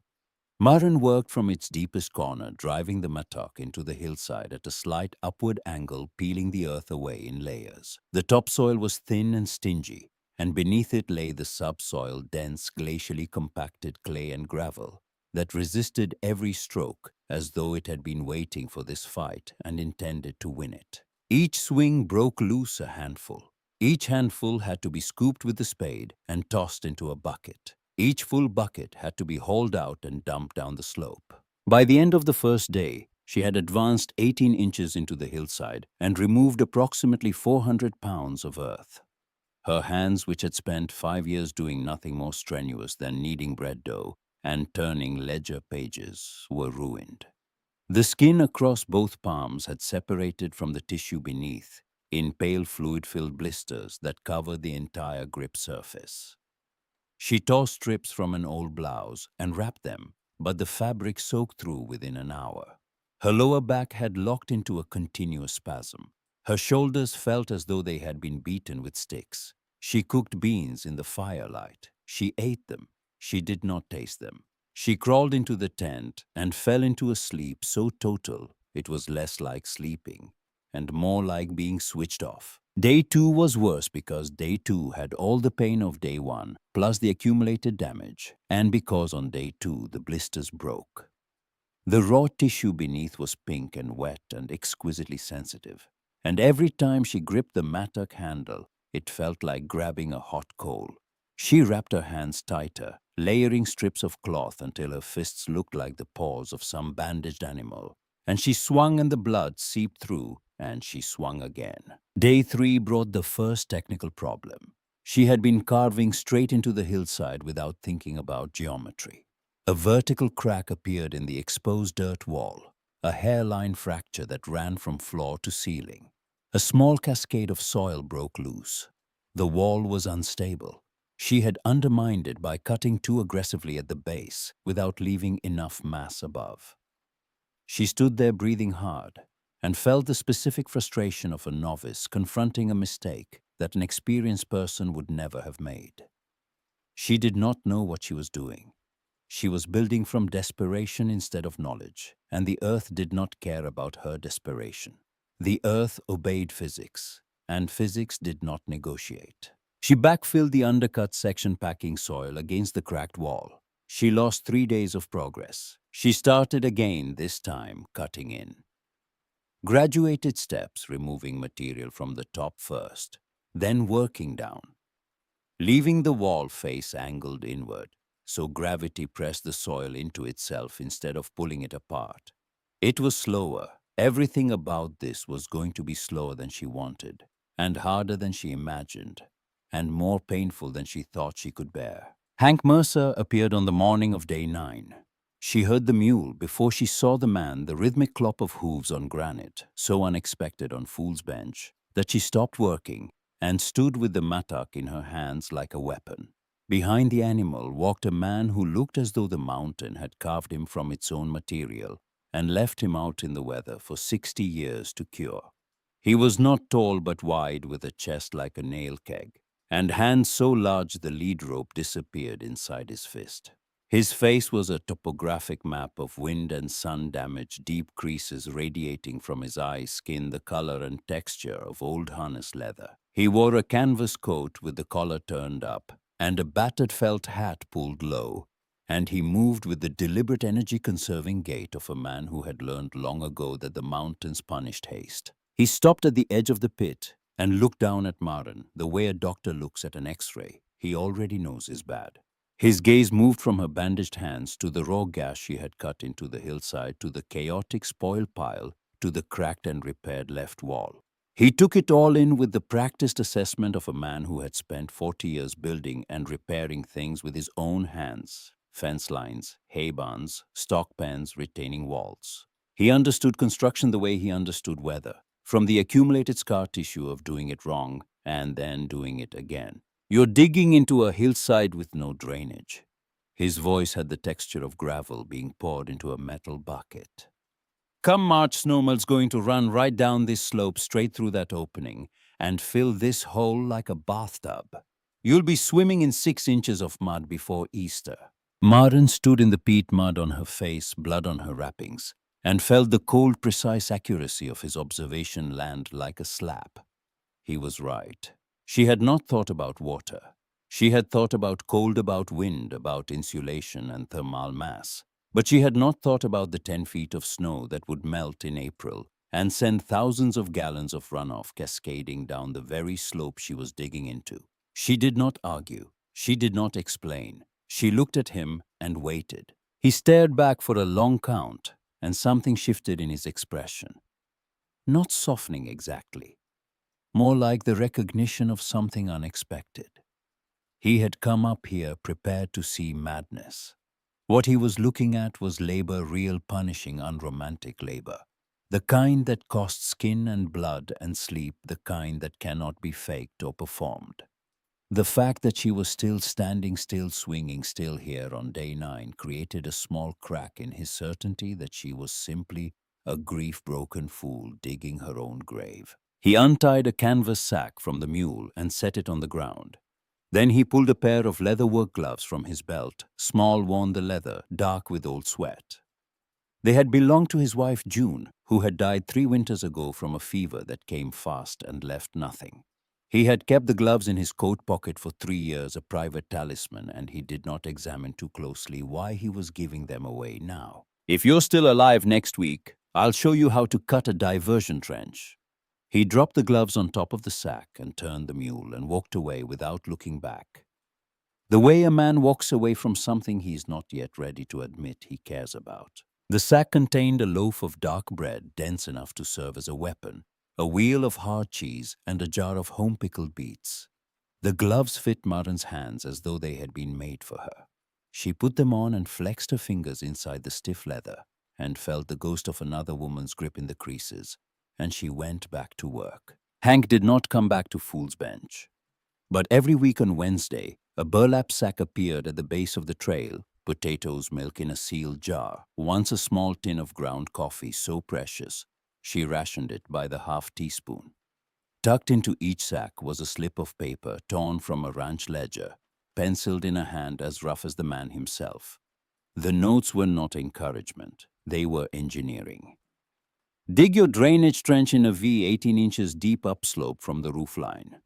Murren worked from its deepest corner, driving the mattock into the hillside at a slight upward angle, peeling the earth away in layers. The topsoil was thin and stingy, and beneath it lay the subsoil, dense, glacially compacted clay and gravel that resisted every stroke as though it had been waiting for this fight and intended to win it. Each swing broke loose a handful. Each handful had to be scooped with the spade and tossed into a bucket. Each full bucket had to be hauled out and dumped down the slope. By the end of the first day, she had advanced 18 inches into the hillside and removed approximately 400 pounds of earth. Her hands, which had spent 5 years doing nothing more strenuous than kneading bread dough and turning ledger pages, were ruined. The skin across both palms had separated from the tissue beneath in pale fluid-filled blisters that covered the entire grip surface. She tore strips from an old blouse and wrapped them, but the fabric soaked through within an hour. Her lower back had locked into a continuous spasm. Her shoulders felt as though they had been beaten with sticks. She cooked beans in the firelight. She ate them. She did not taste them. She crawled into the tent and fell into a sleep so total it was less like sleeping and more like being switched off. Day 2 was worse because Day 2 had all the pain of Day 1 plus the accumulated damage, and because on Day 2 the blisters broke. The raw tissue beneath was pink and wet and exquisitely sensitive, and every time she gripped the mattock handle, it felt like grabbing a hot coal. She wrapped her hands tighter, layering strips of cloth until her fists looked like the paws of some bandaged animal, and she swung and the blood seeped through, and she swung again. Day 3 brought the first technical problem. She had been carving straight into the hillside without thinking about geometry. A vertical crack appeared in the exposed dirt wall, a hairline fracture that ran from floor to ceiling. A small cascade of soil broke loose. The wall was unstable. She had undermined it by cutting too aggressively at the base without leaving enough mass above. She stood there breathing hard and felt the specific frustration of a novice confronting a mistake that an experienced person would never have made. She did not know what she was doing. She was building from desperation instead of knowledge, and the earth did not care about her desperation. The earth obeyed physics, and physics did not negotiate. She backfilled the undercut section packing soil against the cracked wall. She lost 3 days of progress. She started again, this time cutting in. Graduated steps, removing material from the top first, then working down, leaving the wall face angled inward, so gravity pressed the soil into itself instead of pulling it apart. It was slower. Everything about this was going to be slower than she wanted, and harder than she imagined, and more painful than she thought she could bear. Hank Mercer appeared on the morning of Day 9. She heard the mule before she saw the man, the rhythmic clop of hooves on granite, so unexpected on Fool's Bench, that she stopped working and stood with the mattock in her hands like a weapon. Behind the animal walked a man who looked as though the mountain had carved him from its own material and left him out in the weather for 60 years to cure. He was not tall but wide, with a chest like a nail keg, and hands so large the lead rope disappeared inside his fist. His face was a topographic map of wind and sun damage, deep creases radiating from his eyes, skin the color and texture of old harness leather. He wore a canvas coat with the collar turned up and a battered felt hat pulled low, and he moved with the deliberate energy-conserving gait of a man who had learned long ago that the mountains punished haste. He stopped at the edge of the pit and looked down at Maren the way a doctor looks at an X-ray he already knows is bad. His gaze moved from her bandaged hands to the raw gash she had cut into the hillside, to the chaotic spoil pile, to the cracked and repaired left wall. He took it all in with the practiced assessment of a man who had spent 40 years building and repairing things with his own hands: fence lines, hay barns, stock pens, retaining walls. He understood construction the way he understood weather, from the accumulated scar tissue of doing it wrong and then doing it again. You're digging into a hillside with no drainage. His voice had the texture of gravel being poured into a metal bucket. Come March, snowmell's going to run right down this slope straight through that opening and fill this hole like a bathtub. You'll be swimming in 6 inches of mud before Easter. Maren stood in the peat mud on her face, blood on her wrappings, and felt the cold, precise accuracy of his observation land like a slap. He was right. She had not thought about water. She had thought about cold, about wind, about insulation and thermal mass. But she had not thought about the 10 feet of snow that would melt in April and send thousands of gallons of runoff cascading down the very slope she was digging into. She did not argue. She did not explain. She looked at him and waited. He stared back for a long count, and something shifted in his expression. Not softening exactly, more like the recognition of something unexpected. He had come up here prepared to see madness. What he was looking at was labor, real, punishing, unromantic labor. The kind that costs skin and blood and sleep, the kind that cannot be faked or performed. The fact that she was still standing, still swinging, still here on day 9 created a small crack in his certainty that she was simply a grief-broken fool digging her own grave. He untied a canvas sack from the mule and set it on the ground. Then he pulled a pair of leather work gloves from his belt, small, worn the leather, dark with old sweat. They had belonged to his wife June, who had died 3 winters ago from a fever that came fast and left nothing. He had kept the gloves in his coat pocket for 3 years, a private talisman, and he did not examine too closely why he was giving them away now. If you're still alive next week, I'll show you how to cut a diversion trench. He dropped the gloves on top of the sack and turned the mule and walked away without looking back. The way a man walks away from something he is not yet ready to admit he cares about. The sack contained a loaf of dark bread dense enough to serve as a weapon, a wheel of hard cheese, and a jar of home-pickled beets. The gloves fit Maren's hands as though they had been made for her. She put them on and flexed her fingers inside the stiff leather and felt the ghost of another woman's grip in the creases, and she went back to work. Hank did not come back to Fool's Bench. But every week on Wednesday, a burlap sack appeared at the base of the trail, potatoes, milk in a sealed jar, once a small tin of ground coffee so precious she rationed it by the half teaspoon. Tucked into each sack was a slip of paper torn from a ranch ledger, penciled in a hand as rough as the man himself. The notes were not encouragement, they were engineering. Dig your drainage trench in a V 18 inches deep upslope from the roofline.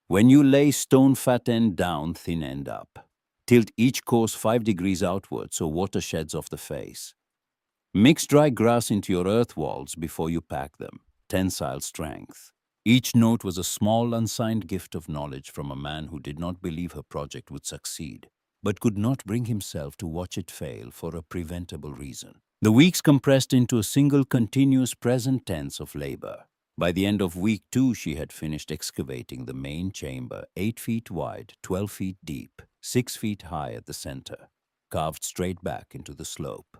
When you lay stone fat end down, thin end up. Tilt each course 5 degrees outward so water sheds off the face. Mix dry grass into your earth walls before you pack them. Tensile strength. Each note was a small, unsigned gift of knowledge from a man who did not believe her project would succeed, but could not bring himself to watch it fail for a preventable reason. The weeks compressed into a single continuous present tense of labor. By the end of week 2, she had finished excavating the main chamber, 8 feet wide, 12 feet deep, 6 feet high at the center, carved straight back into the slope.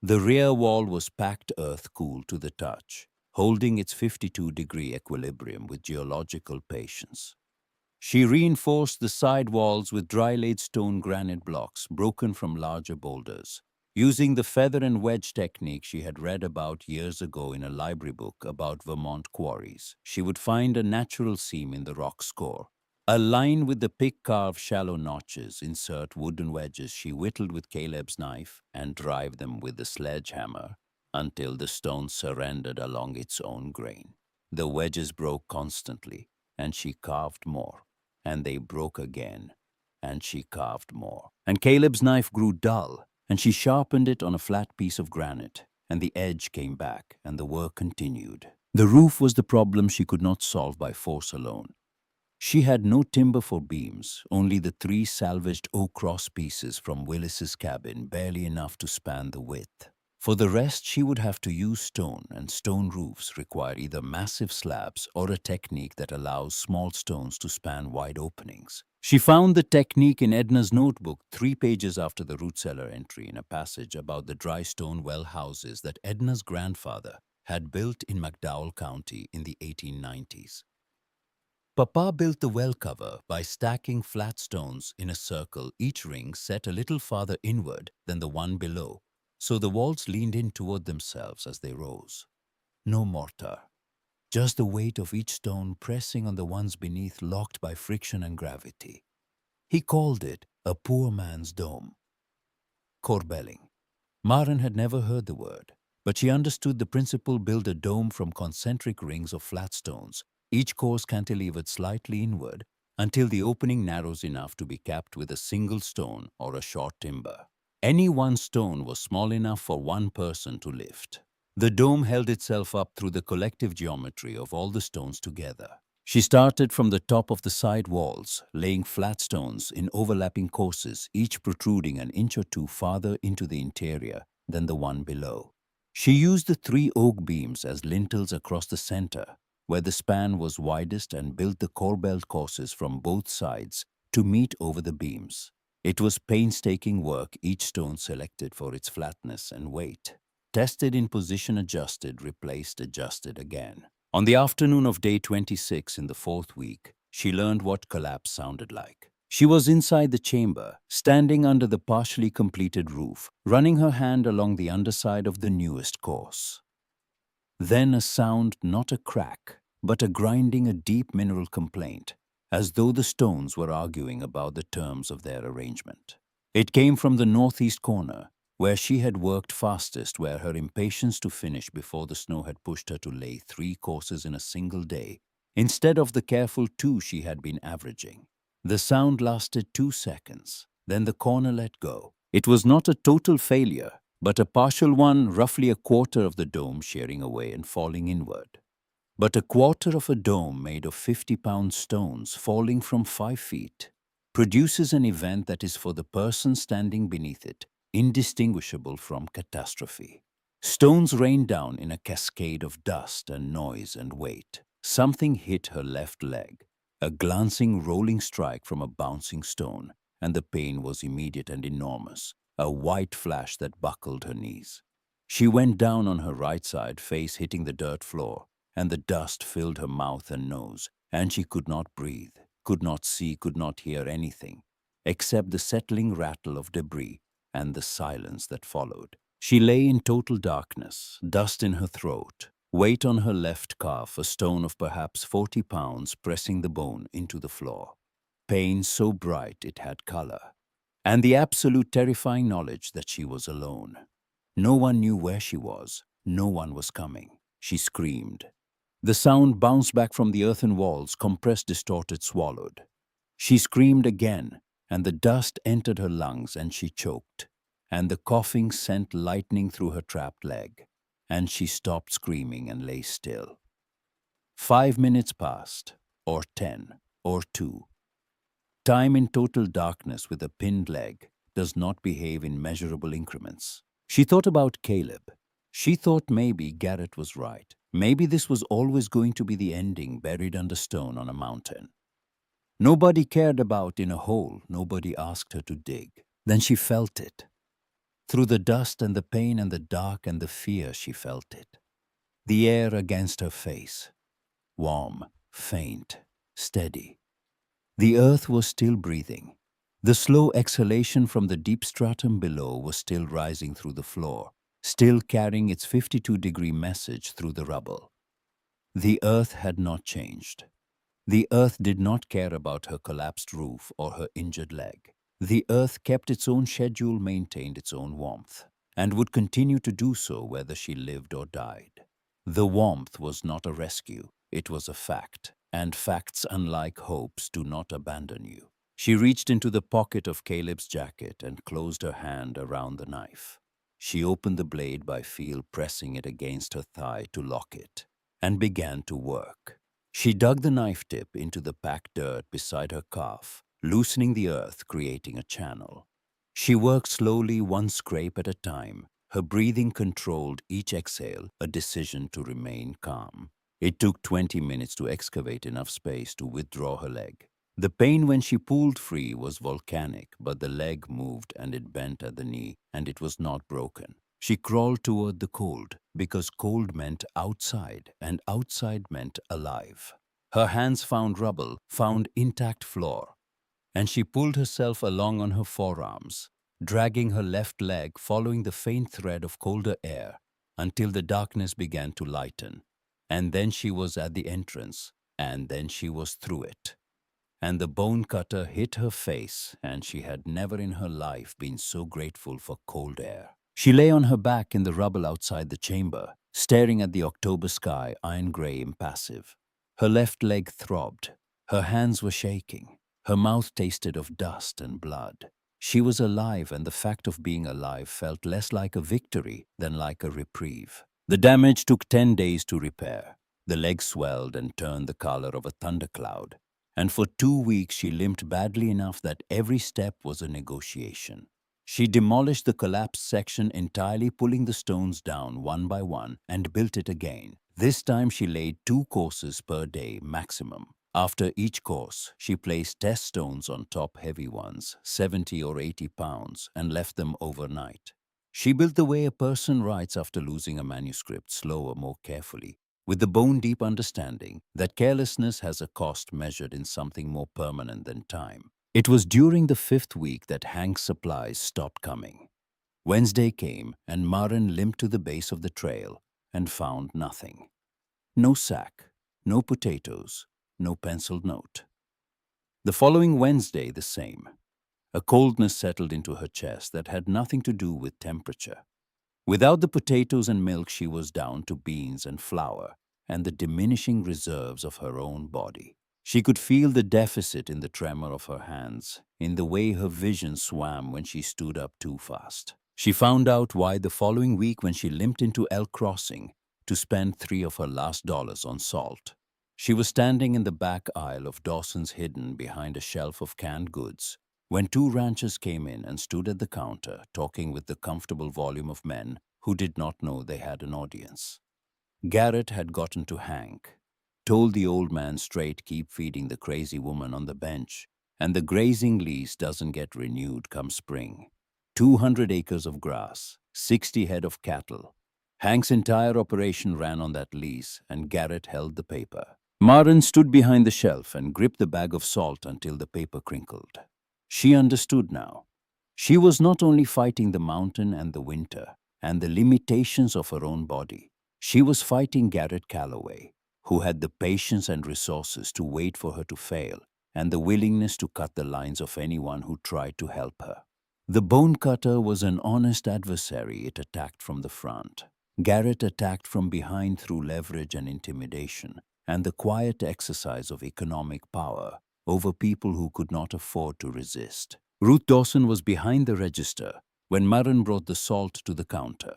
The rear wall was packed earth, cool to the touch, holding its 52-degree equilibrium with geological patience. She reinforced the side walls with dry-laid stone granite blocks broken from larger boulders. Using the feather and wedge technique she had read about years ago in a library book about Vermont quarries, she would find a natural seam in the rock's core. Align with the pick-carved shallow notches, insert wooden wedges she whittled with Caleb's knife, and drive them with the sledgehammer until the stone surrendered along its own grain. The wedges broke constantly, and she carved more, and they broke again, and she carved more. And Caleb's knife grew dull, and she sharpened it on a flat piece of granite, and the edge came back, and the work continued. The roof was the problem she could not solve by force alone. She had no timber for beams, only the 3 salvaged oak cross pieces from Willis's cabin, barely enough to span the width. For the rest, she would have to use stone, and stone roofs require either massive slabs or a technique that allows small stones to span wide openings. She found the technique in Edna's notebook 3 pages after the root cellar entry in a passage about the dry stone well houses that Edna's grandfather had built in McDowell County in the 1890s. Papa built the well cover by stacking flat stones in a circle, each ring set a little farther inward than the one below, so the walls leaned in toward themselves as they rose. No mortar, just the weight of each stone pressing on the ones beneath, locked by friction and gravity. He called it a poor man's dome. Corbelling. Maren had never heard the word, but she understood the principle: build a dome from concentric rings of flat stones, each course cantilevered slightly inward until the opening narrows enough to be capped with a single stone or a short timber. Any one stone was small enough for one person to lift. The dome held itself up through the collective geometry of all the stones together. She started from the top of the side walls, laying flat stones in overlapping courses, each protruding an inch or 2 farther into the interior than the one below. She used the 3 oak beams as lintels across the center, where the span was widest, and built the corbelled courses from both sides to meet over the beams. It was painstaking work, each stone selected for its flatness and weight. Tested in position, adjusted, replaced, adjusted again. On the afternoon of day 26 in the 4th week, she learned what collapse sounded like. She was inside the chamber, standing under the partially completed roof, running her hand along the underside of the newest course. Then a sound, not a crack, but a grinding, a deep mineral complaint, as though the stones were arguing about the terms of their arrangement. It came from the northeast corner, where she had worked fastest, where her impatience to finish before the snow had pushed her to lay 3 courses in a single day, instead of the careful 2 she had been averaging. The sound lasted 2 seconds, then the corner let go. It was not a total failure, but a partial one, roughly a quarter of the dome shearing away and falling inward. But a quarter of a dome made of 50-pound stones falling from 5 feet produces an event that is, for the person standing beneath it, indistinguishable from catastrophe. Stones rained down in a cascade of dust and noise and weight. Something hit her left leg, a glancing, rolling strike from a bouncing stone, and the pain was immediate and enormous, a white flash that buckled her knees. She went down on her right side, face hitting the dirt floor, and the dust filled her mouth and nose, and she could not breathe, could not see, could not hear anything, except the settling rattle of debris and the silence that followed. She lay in total darkness, dust in her throat, weight on her left calf, a stone of perhaps 40 pounds pressing the bone into the floor. Pain so bright it had color, and the absolute terrifying knowledge that she was alone. No one knew where she was. No one was coming. She screamed. The sound bounced back from the earthen walls, compressed, distorted, swallowed. She screamed again, and the dust entered her lungs, and she choked, and the coughing sent lightning through her trapped leg, and she stopped screaming and lay still. 5 minutes passed, or 10, or 2. Time in total darkness with a pinned leg does not behave in measurable increments. She thought about Caleb. She thought maybe Garrett was right. Maybe this was always going to be the ending, buried under stone on a mountain. Nobody cared about in a hole. Nobody asked her to dig. Then she felt it. Through the dust and the pain and the dark and the fear, she felt it. The air against her face. Warm, faint, steady. The earth was still breathing. The slow exhalation from the deep stratum below was still rising through the floor, still carrying its 52-degree message through the rubble. The earth had not changed. The earth did not care about her collapsed roof or her injured leg. The earth kept its own schedule, maintained its own warmth, and would continue to do so whether she lived or died. The warmth was not a rescue, it was a fact, and facts, unlike hopes, do not abandon you. She reached into the pocket of Caleb's jacket and closed her hand around the knife. She opened the blade by feel, pressing it against her thigh to lock it, and began to work. She dug the knife tip into the packed dirt beside her calf, loosening the earth, creating a channel. She worked slowly, one scrape at a time, her breathing controlled each exhale, a decision to remain calm. It took 20 minutes to excavate enough space to withdraw her leg. The pain when she pulled free was volcanic, but the leg moved and it bent at the knee, and it was not broken. She crawled toward the cold, because cold meant outside, and outside meant alive. Her hands found rubble, found intact floor, and she pulled herself along on her forearms, dragging her left leg, following the faint thread of colder air, until the darkness began to lighten. And then she was at the entrance, and then she was through it. And the bone cutter hit her face, and she had never in her life been so grateful for cold air. She lay on her back in the rubble outside the chamber, staring at the October sky, iron-gray, impassive. Her left leg throbbed. Her hands were shaking. Her mouth tasted of dust and blood. She was alive, and the fact of being alive felt less like a victory than like a reprieve. The damage took 10 days to repair. The leg swelled and turned the color of a thundercloud, and for 2 weeks she limped badly enough that every step was a negotiation. She demolished the collapsed section entirely, pulling the stones down one by one, and built it again. This time she laid 2 courses per day maximum. After each course, she placed test stones on top, heavy ones, 70 or 80 pounds, and left them overnight. She built the way a person writes after losing a manuscript, slower, more carefully, with the bone-deep understanding that carelessness has a cost measured in something more permanent than time. It was during the 5th week that Hank's supplies stopped coming. Wednesday came, and Maren limped to the base of the trail and found nothing. No sack, no potatoes, no penciled note. The following Wednesday, the same. A coldness settled into her chest that had nothing to do with temperature. Without the potatoes and milk, she was down to beans and flour and the diminishing reserves of her own body. She could feel the deficit in the tremor of her hands, in the way her vision swam when she stood up too fast. She found out why the following week when she limped into Elk Crossing to spend 3 of her last dollars on salt. She was standing in the back aisle of Dawson's, hidden behind a shelf of canned goods, when 2 ranchers came in and stood at the counter, talking with the comfortable volume of men who did not know they had an audience. Garrett had gotten to Hank, told the old man straight, keep feeding the crazy woman on the bench, and the grazing lease doesn't get renewed come spring. 200 acres of grass, 60 head of cattle. Hank's entire operation ran on that lease, and Garrett held the paper. Maren stood behind the shelf and gripped the bag of salt until the paper crinkled. She understood now. She was not only fighting the mountain and the winter and the limitations of her own body. She was fighting Garrett Calloway, who had the patience and resources to wait for her to fail and the willingness to cut the lines of anyone who tried to help her. The bone cutter was an honest adversary. It attacked from the front. Garrett attacked from behind through leverage and intimidation and the quiet exercise of economic power over people who could not afford to resist. Ruth Dawson was behind the register when Maren brought the salt to the counter.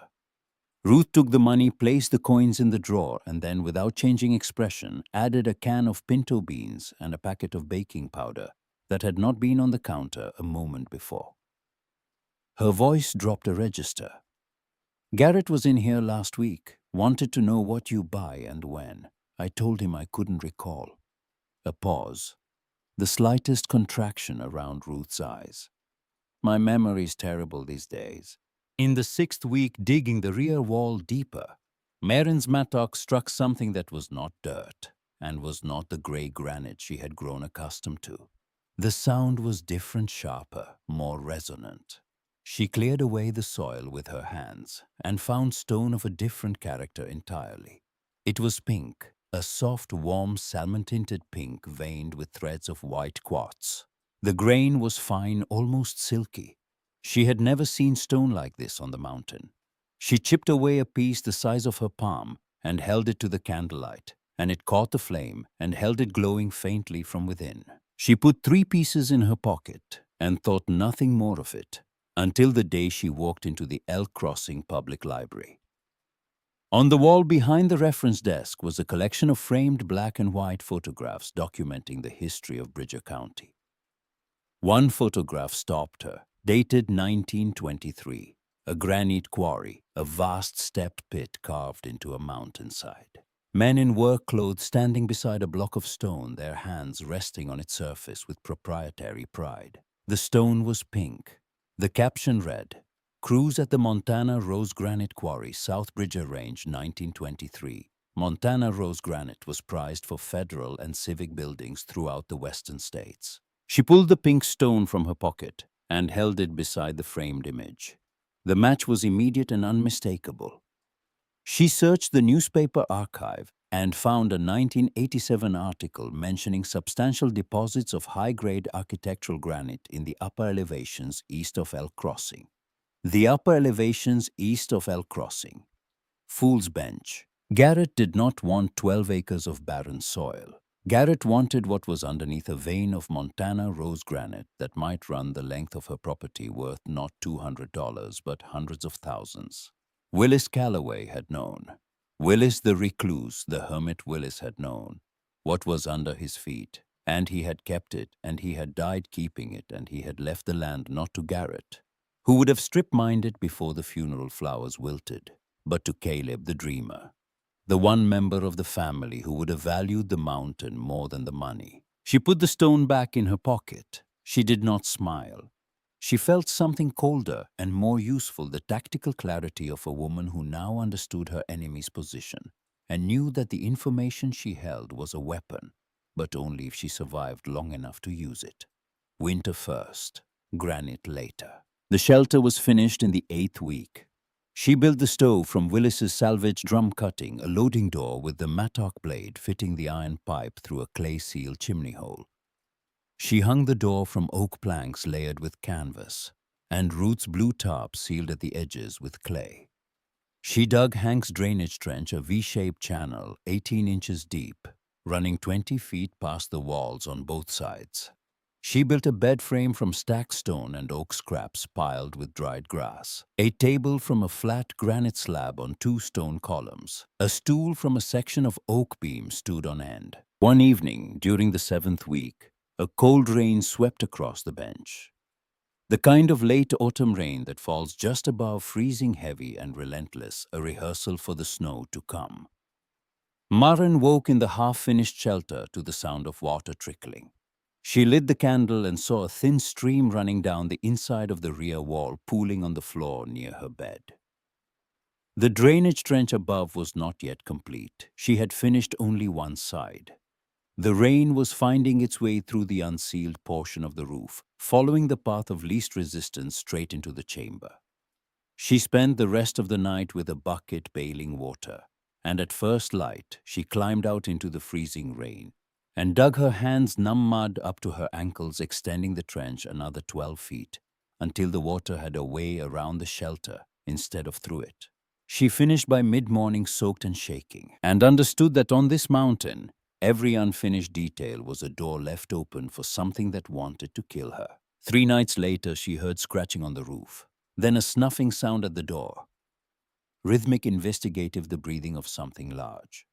Ruth took the money, placed the coins in the drawer, and then, without changing expression, added a can of pinto beans and a packet of baking powder that had not been on the counter a moment before. Her voice dropped a register. Garrett was in here last week, wanted to know what you buy and when. I told him I couldn't recall. A pause. The slightest contraction around Ruth's eyes. My memory's terrible these days. In the 6th week, digging the rear wall deeper, Maren's mattock struck something that was not dirt and was not the gray granite she had grown accustomed to. The sound was different, sharper, more resonant. She cleared away the soil with her hands and found stone of a different character entirely. It was pink, a soft, warm, salmon-tinted pink veined with threads of white quartz. The grain was fine, almost silky. She had never seen stone like this on the mountain. She chipped away a piece the size of her palm and held it to the candlelight, and it caught the flame and held it glowing faintly from within. She put 3 pieces in her pocket and thought nothing more of it until the day she walked into the Elk Crossing Public Library. On the wall behind the reference desk was a collection of framed black and white photographs documenting the history of Bridger County. One photograph stopped her, dated 1923, a granite quarry, a vast stepped pit carved into a mountainside. Men in work clothes standing beside a block of stone, their hands resting on its surface with proprietary pride. The stone was pink. The caption read, "Cruise at the Montana Rose Granite Quarry, South Bridger Range, 1923. Montana Rose Granite was prized for federal and civic buildings throughout the western states." She pulled the pink stone from her pocket and held it beside the framed image. The match was immediate and unmistakable. She searched the newspaper archive and found a 1987 article mentioning substantial deposits of high-grade architectural granite in the upper elevations east of Elk Crossing. The upper elevations east of Elk Crossing. Fool's Bench. Garrett did not want 12 acres of barren soil. Garrett wanted what was underneath a vein of Montana rose granite that might run the length of her property, worth not $200 but hundreds of thousands. Willis Calloway had known. Willis the recluse, the hermit Willis had known what was under his feet, and he had kept it, and he had died keeping it, and he had left the land not to Garrett, who would have strip-mined it before the funeral flowers wilted, but to Caleb the dreamer, the one member of the family who would have valued the mountain more than the money. She put the stone back in her pocket. She did not smile. She felt something colder and more useful, the tactical clarity of a woman who now understood her enemy's position and knew that the information she held was a weapon, but only if she survived long enough to use it. Winter first, granite later. The shelter was finished in the 8th week. She built the stove from Willis's salvage drum cutting, a loading door with the mattock blade fitting the iron pipe through a clay-sealed chimney hole. She hung the door from oak planks layered with canvas, and Ruth's blue tarp sealed at the edges with clay. She dug Hank's drainage trench, a V-shaped channel 18 inches deep, running 20 feet past the walls on both sides. She built a bed frame from stacked stone and oak scraps piled with dried grass, a table from a flat granite slab on 2 stone columns. A stool from a section of oak beam stood on end. One evening, during the 7th week, a cold rain swept across the bench. The kind of late autumn rain that falls just above freezing, heavy and relentless, a rehearsal for the snow to come. Maren woke in the half-finished shelter to the sound of water trickling. She lit the candle and saw a thin stream running down the inside of the rear wall, pooling on the floor near her bed. The drainage trench above was not yet complete. She had finished only one side. The rain was finding its way through the unsealed portion of the roof, following the path of least resistance straight into the chamber. She spent the rest of the night with a bucket bailing water, and at first light she climbed out into the freezing rain and dug her hands numb mud up to her ankles, extending the trench another 12 feet until the water had a way around the shelter instead of through it. She finished by mid-morning soaked and shaking, and understood that on this mountain, every unfinished detail was a door left open for something that wanted to kill her. 3 nights later, she heard scratching on the roof, then a snuffing sound at the door. Rhythmic, investigative, the breathing of something large.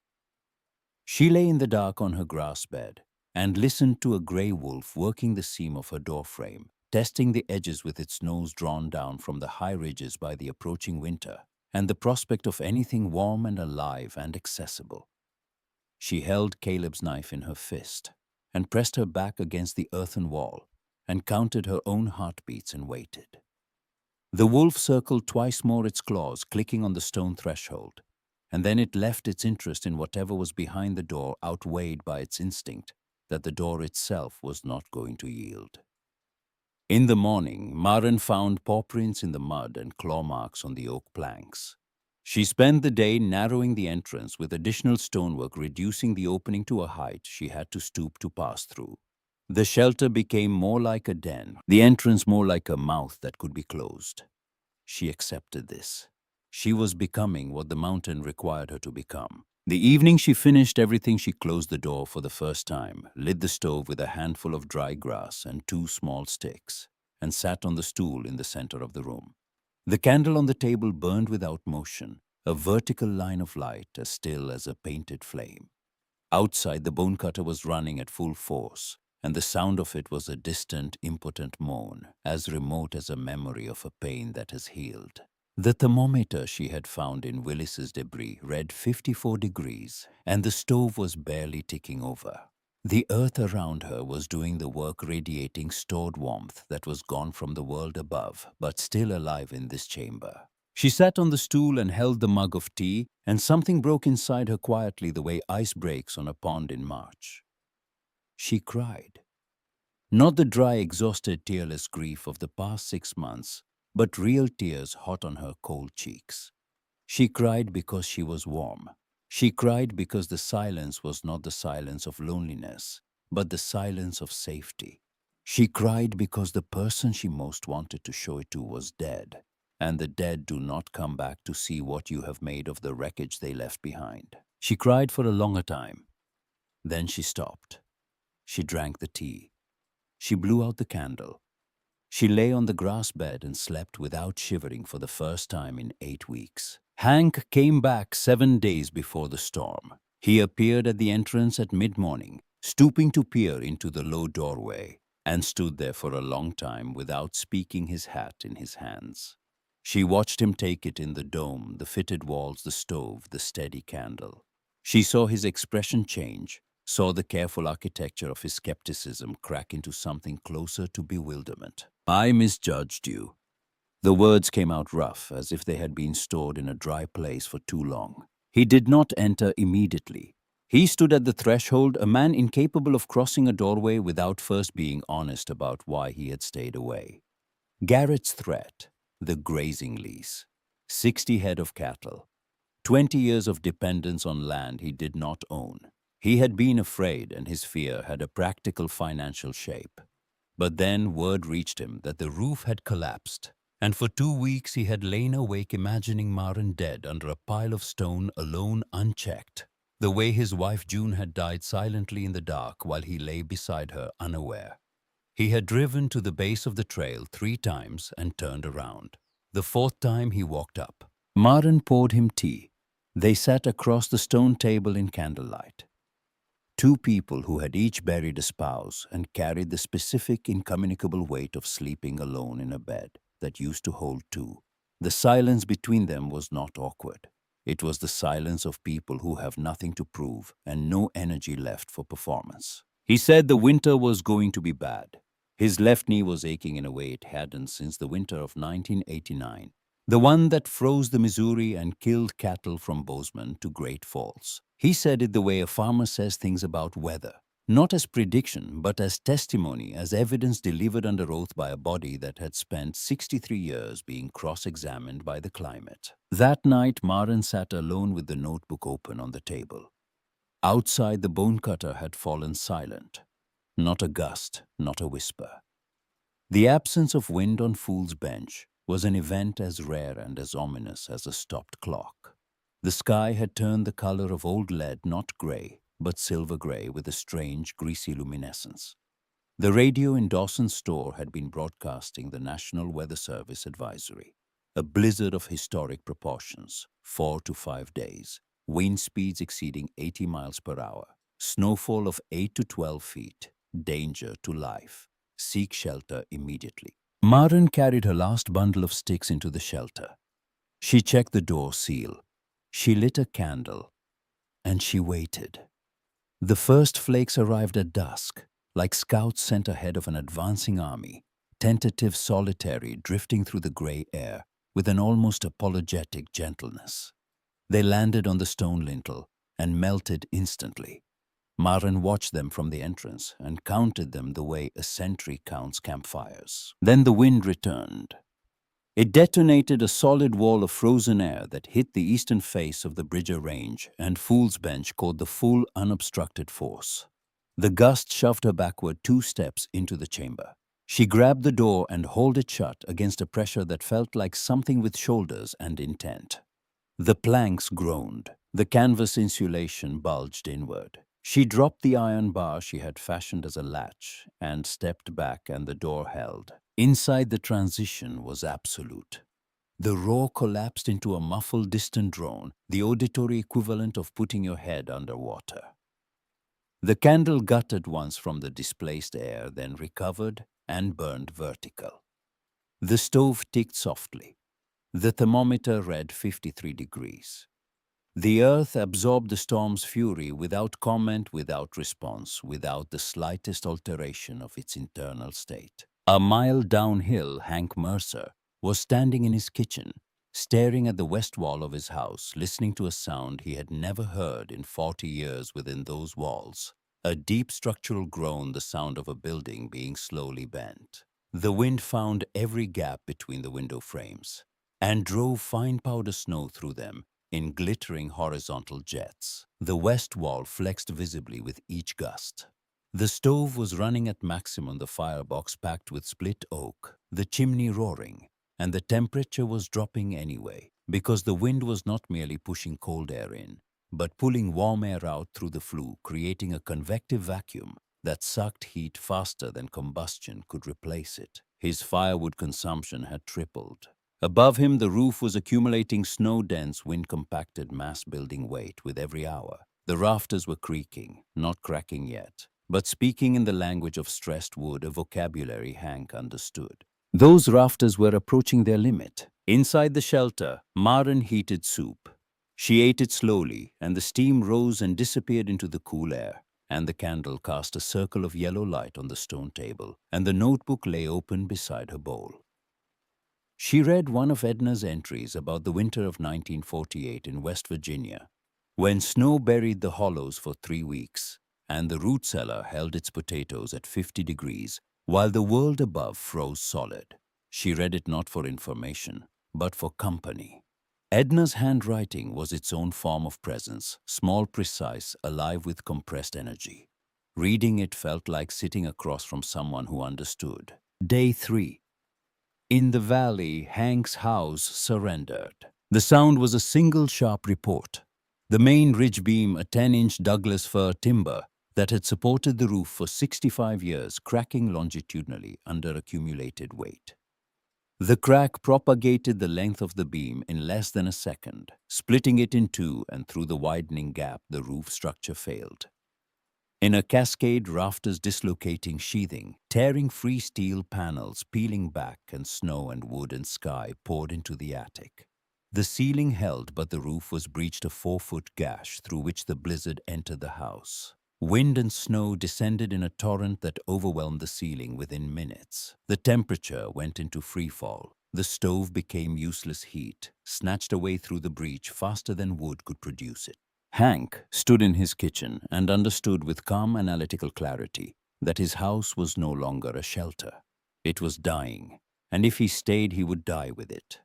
She lay in the dark on her grass bed and listened to a gray wolf working the seam of her door frame, testing the edges with its nose drawn down from the high ridges by the approaching winter and the prospect of anything warm and alive and accessible. She held Caleb's knife in her fist and pressed her back against the earthen wall and counted her own heartbeats and waited. The wolf circled twice more, its claws clicking on the stone threshold, and then it left its interest in whatever was behind the door, outweighed by its instinct, that the door itself was not going to yield. In the morning, Maren found paw prints in the mud and claw marks on the oak planks. She spent the day narrowing the entrance with additional stonework, reducing the opening to a height she had to stoop to pass through. The shelter became more like a den, the entrance more like a mouth that could be closed. She accepted this. She was becoming what the mountain required her to become. The evening she finished everything, she closed the door for the first time, lit the stove with a handful of dry grass and 2 small sticks, and sat on the stool in the center of the room. The candle on the table burned without motion, a vertical line of light as still as a painted flame. Outside, the bone cutter was running at full force, and the sound of it was a distant, impotent moan, as remote as a memory of a pain that has healed. The thermometer she had found in Willis's debris read 54 degrees, and the stove was barely ticking over. The earth around her was doing the work, radiating stored warmth that was gone from the world above, but still alive in this chamber. She sat on the stool and held the mug of tea, and something broke inside her quietly the way ice breaks on a pond in March. She cried. Not the dry, exhausted, tearless grief of the past 6 months, but real tears hot on her cold cheeks. She cried because she was warm. She cried because the silence was not the silence of loneliness, but the silence of safety. She cried because the person she most wanted to show it to was dead, and the dead do not come back to see what you have made of the wreckage they left behind. She cried for a longer time. Then she stopped. She drank the tea. She blew out the candle. She lay on the grass bed and slept without shivering for the first time in 8 weeks. Hank came back 7 days before the storm. He appeared at the entrance at mid-morning, stooping to peer into the low doorway, and stood there for a long time without speaking, his hat in his hands. She watched him take it in, the dome, the fitted walls, the stove, the steady candle. She saw his expression change, saw the careful architecture of his skepticism crack into something closer to bewilderment. "I misjudged you." The words came out rough, as if they had been stored in a dry place for too long. He did not enter immediately. He stood at the threshold, a man incapable of crossing a doorway without first being honest about why he had stayed away. Garrett's threat, the grazing lease, 60 head of cattle, 20 years of dependence on land he did not own. He had been afraid, and his fear had a practical financial shape. But then word reached him that the roof had collapsed, and for 2 weeks he had lain awake imagining Maren dead under a pile of stone, alone, unchecked, the way his wife June had died silently in the dark while he lay beside her unaware. He had driven to the base of the trail 3 times and turned around. The 4th time he walked up. Maren poured him tea. They sat across the stone table in candlelight. 2 people who had each buried a spouse and carried the specific, incommunicable weight of sleeping alone in a bed that used to hold 2. The silence between them was not awkward. It was the silence of people who have nothing to prove and no energy left for performance. He said the winter was going to be bad. His left knee was aching in a way it hadn't since the winter of 1989. The one that froze the Missouri and killed cattle from Bozeman to Great Falls. He said it the way a farmer says things about weather, not as prediction, but as testimony, as evidence delivered under oath by a body that had spent 63 years being cross-examined by the climate. That night, Maren sat alone with the notebook open on the table. Outside, the bone cutter had fallen silent. Not a gust, not a whisper. The absence of wind on Fool's Bench was an event as rare and as ominous as a stopped clock. The sky had turned the color of old lead, not gray, but silver gray with a strange, greasy luminescence. The radio in Dawson's store had been broadcasting the National Weather Service advisory. A blizzard of historic proportions, 4 to 5 days, wind speeds exceeding 80 miles per hour, snowfall of 8 to 12 feet, danger to life. Seek shelter immediately. Maren carried her last bundle of sticks into the shelter. She checked the door seal. She lit a candle, and she waited. The first flakes arrived at dusk, like scouts sent ahead of an advancing army, tentative, solitary, drifting through the gray air with an almost apologetic gentleness. They landed on the stone lintel and melted instantly. Maren watched them from the entrance and counted them the way a sentry counts campfires. Then the wind returned. It detonated a solid wall of frozen air that hit the eastern face of the Bridger Range, and Fool's Bench caught the full, unobstructed force. The gust shoved her backward 2 steps into the chamber. She grabbed the door and hauled it shut against a pressure that felt like something with shoulders and intent. The planks groaned. The canvas insulation bulged inward. She dropped the iron bar she had fashioned as a latch and stepped back, and the door held. Inside, the transition was absolute. The roar collapsed into a muffled, distant drone, the auditory equivalent of putting your head underwater. The candle guttered once from the displaced air, then recovered and burned vertical. The stove ticked softly. The thermometer read 53 degrees. The earth absorbed the storm's fury without comment, without response, without the slightest alteration of its internal state. A mile downhill, Hank Mercer was standing in his kitchen, staring at the west wall of his house, listening to a sound he had never heard in 40 years within those walls. A deep structural groan, the sound of a building being slowly bent. The wind found every gap between the window frames and drove fine powder snow through them in glittering horizontal jets. The west wall flexed visibly with each gust. The stove was running at maximum, the firebox packed with split oak, the chimney roaring, and the temperature was dropping anyway, because the wind was not merely pushing cold air in, but pulling warm air out through the flue, creating a convective vacuum that sucked heat faster than combustion could replace it. His firewood consumption had tripled. Above him, the roof was accumulating snow-dense, wind-compacted mass-building weight with every hour. The rafters were creaking, not cracking yet, but speaking in the language of stressed wood, a vocabulary Hank understood. Those rafters were approaching their limit. Inside the shelter, Maren heated soup. She ate it slowly, and the steam rose and disappeared into the cool air, and the candle cast a circle of yellow light on the stone table, and the notebook lay open beside her bowl. She read one of Edna's entries about the winter of 1948 in West Virginia, when snow buried the hollows for 3 weeks, and the root cellar held its potatoes at 50 degrees, while the world above froze solid. She read it not for information, but for company. Edna's handwriting was its own form of presence, small, precise, alive with compressed energy. Reading it felt like sitting across from someone who understood. Day 3. In the valley, Hank's house surrendered. The sound was a single sharp report. The main ridge beam, a 10-inch Douglas fir timber that had supported the roof for 65 years, cracking longitudinally under accumulated weight. The crack propagated the length of the beam in less than a second, splitting it in two, and through the widening gap the roof structure failed. In a cascade, rafters dislocating, sheathing, tearing free steel panels, peeling back, and snow and wood and sky poured into the attic. The ceiling held, but the roof was breached, a 4-foot gash through which the blizzard entered the house. Wind and snow descended in a torrent that overwhelmed the ceiling within minutes. The temperature went into freefall. The stove became useless heat, snatched away through the breach faster than wood could produce it. Hank stood in his kitchen and understood with calm analytical clarity that his house was no longer a shelter. It was dying, and if he stayed, he would die with it.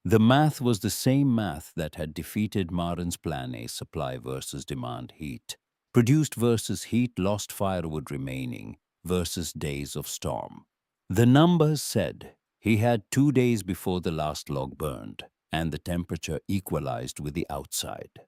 The math was the same math that had defeated Maren's plan A, supply versus demand, heat produced versus heat lost, firewood remaining versus days of storm. The numbers said he had 2 days before the last log burned, and the temperature equalized with the outside,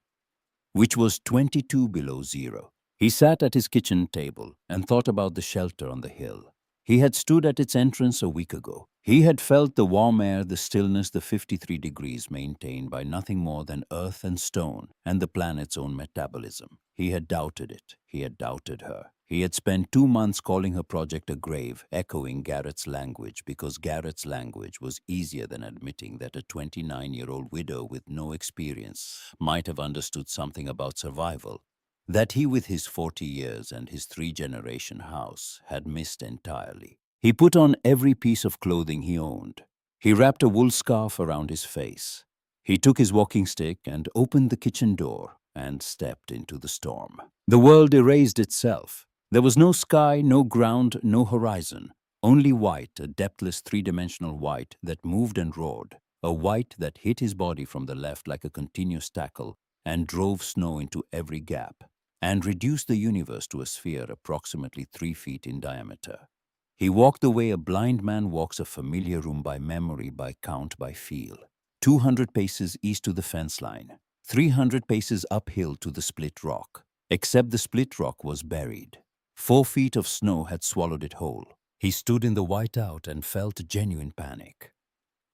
which was 22 below zero. He sat at his kitchen table and thought about the shelter on the hill. He had stood at its entrance a week ago. He had felt the warm air, the stillness, the 53 degrees maintained by nothing more than earth and stone and the planet's own metabolism. He had doubted it. He had doubted her. He had spent 2 months calling her project a grave, echoing Garrett's language, because Garrett's language was easier than admitting that a 29-year-old widow with no experience might have understood something about survival, that he, with his 40 years and his 3-generation house, had missed entirely. He put on every piece of clothing he owned. He wrapped a wool scarf around his face. He took his walking stick and opened the kitchen door and stepped into the storm. The world erased itself. There was no sky, no ground, no horizon. Only white, a depthless three-dimensional white that moved and roared. A white that hit his body from the left like a continuous tackle and drove snow into every gap and reduced the universe to a sphere approximately 3 feet in diameter. He walked the way a blind man walks a familiar room by memory, by count, by feel. 200 paces east to the fence line, 300 paces uphill to the split rock. Except the split rock was buried. 4 feet of snow had swallowed it whole. He stood in the whiteout and felt genuine panic.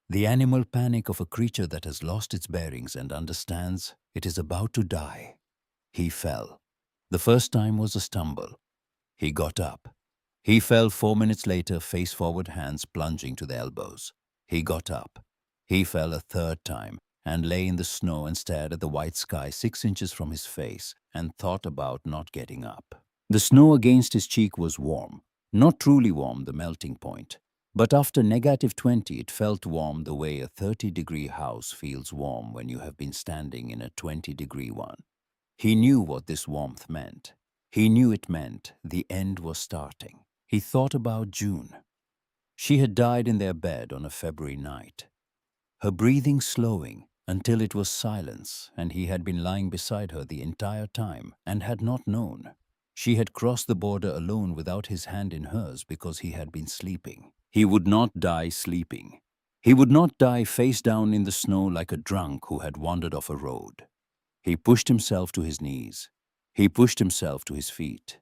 The animal panic of a creature that has lost its bearings and understands it is about to die. He fell. The first time was a stumble. He got up. He fell 4 minutes later, face forward, hands plunging to the elbows. He got up. He fell a third time and lay in the snow and stared at the white sky 6 inches from his face and thought about not getting up. The snow against his cheek was warm. Not truly warm, the melting point. But after -20, it felt warm the way a 30-degree house feels warm when you have been standing in a 20-degree one. He knew what this warmth meant. He knew it meant the end was starting. He thought about June. She had died in their bed on a February night. Her breathing slowing until it was silence, and he had been lying beside her the entire time and had not known. She had crossed the border alone without his hand in hers because he had been sleeping. He would not die sleeping. He would not die face down in the snow like a drunk who had wandered off a road. He pushed himself to his knees. He pushed himself to his feet.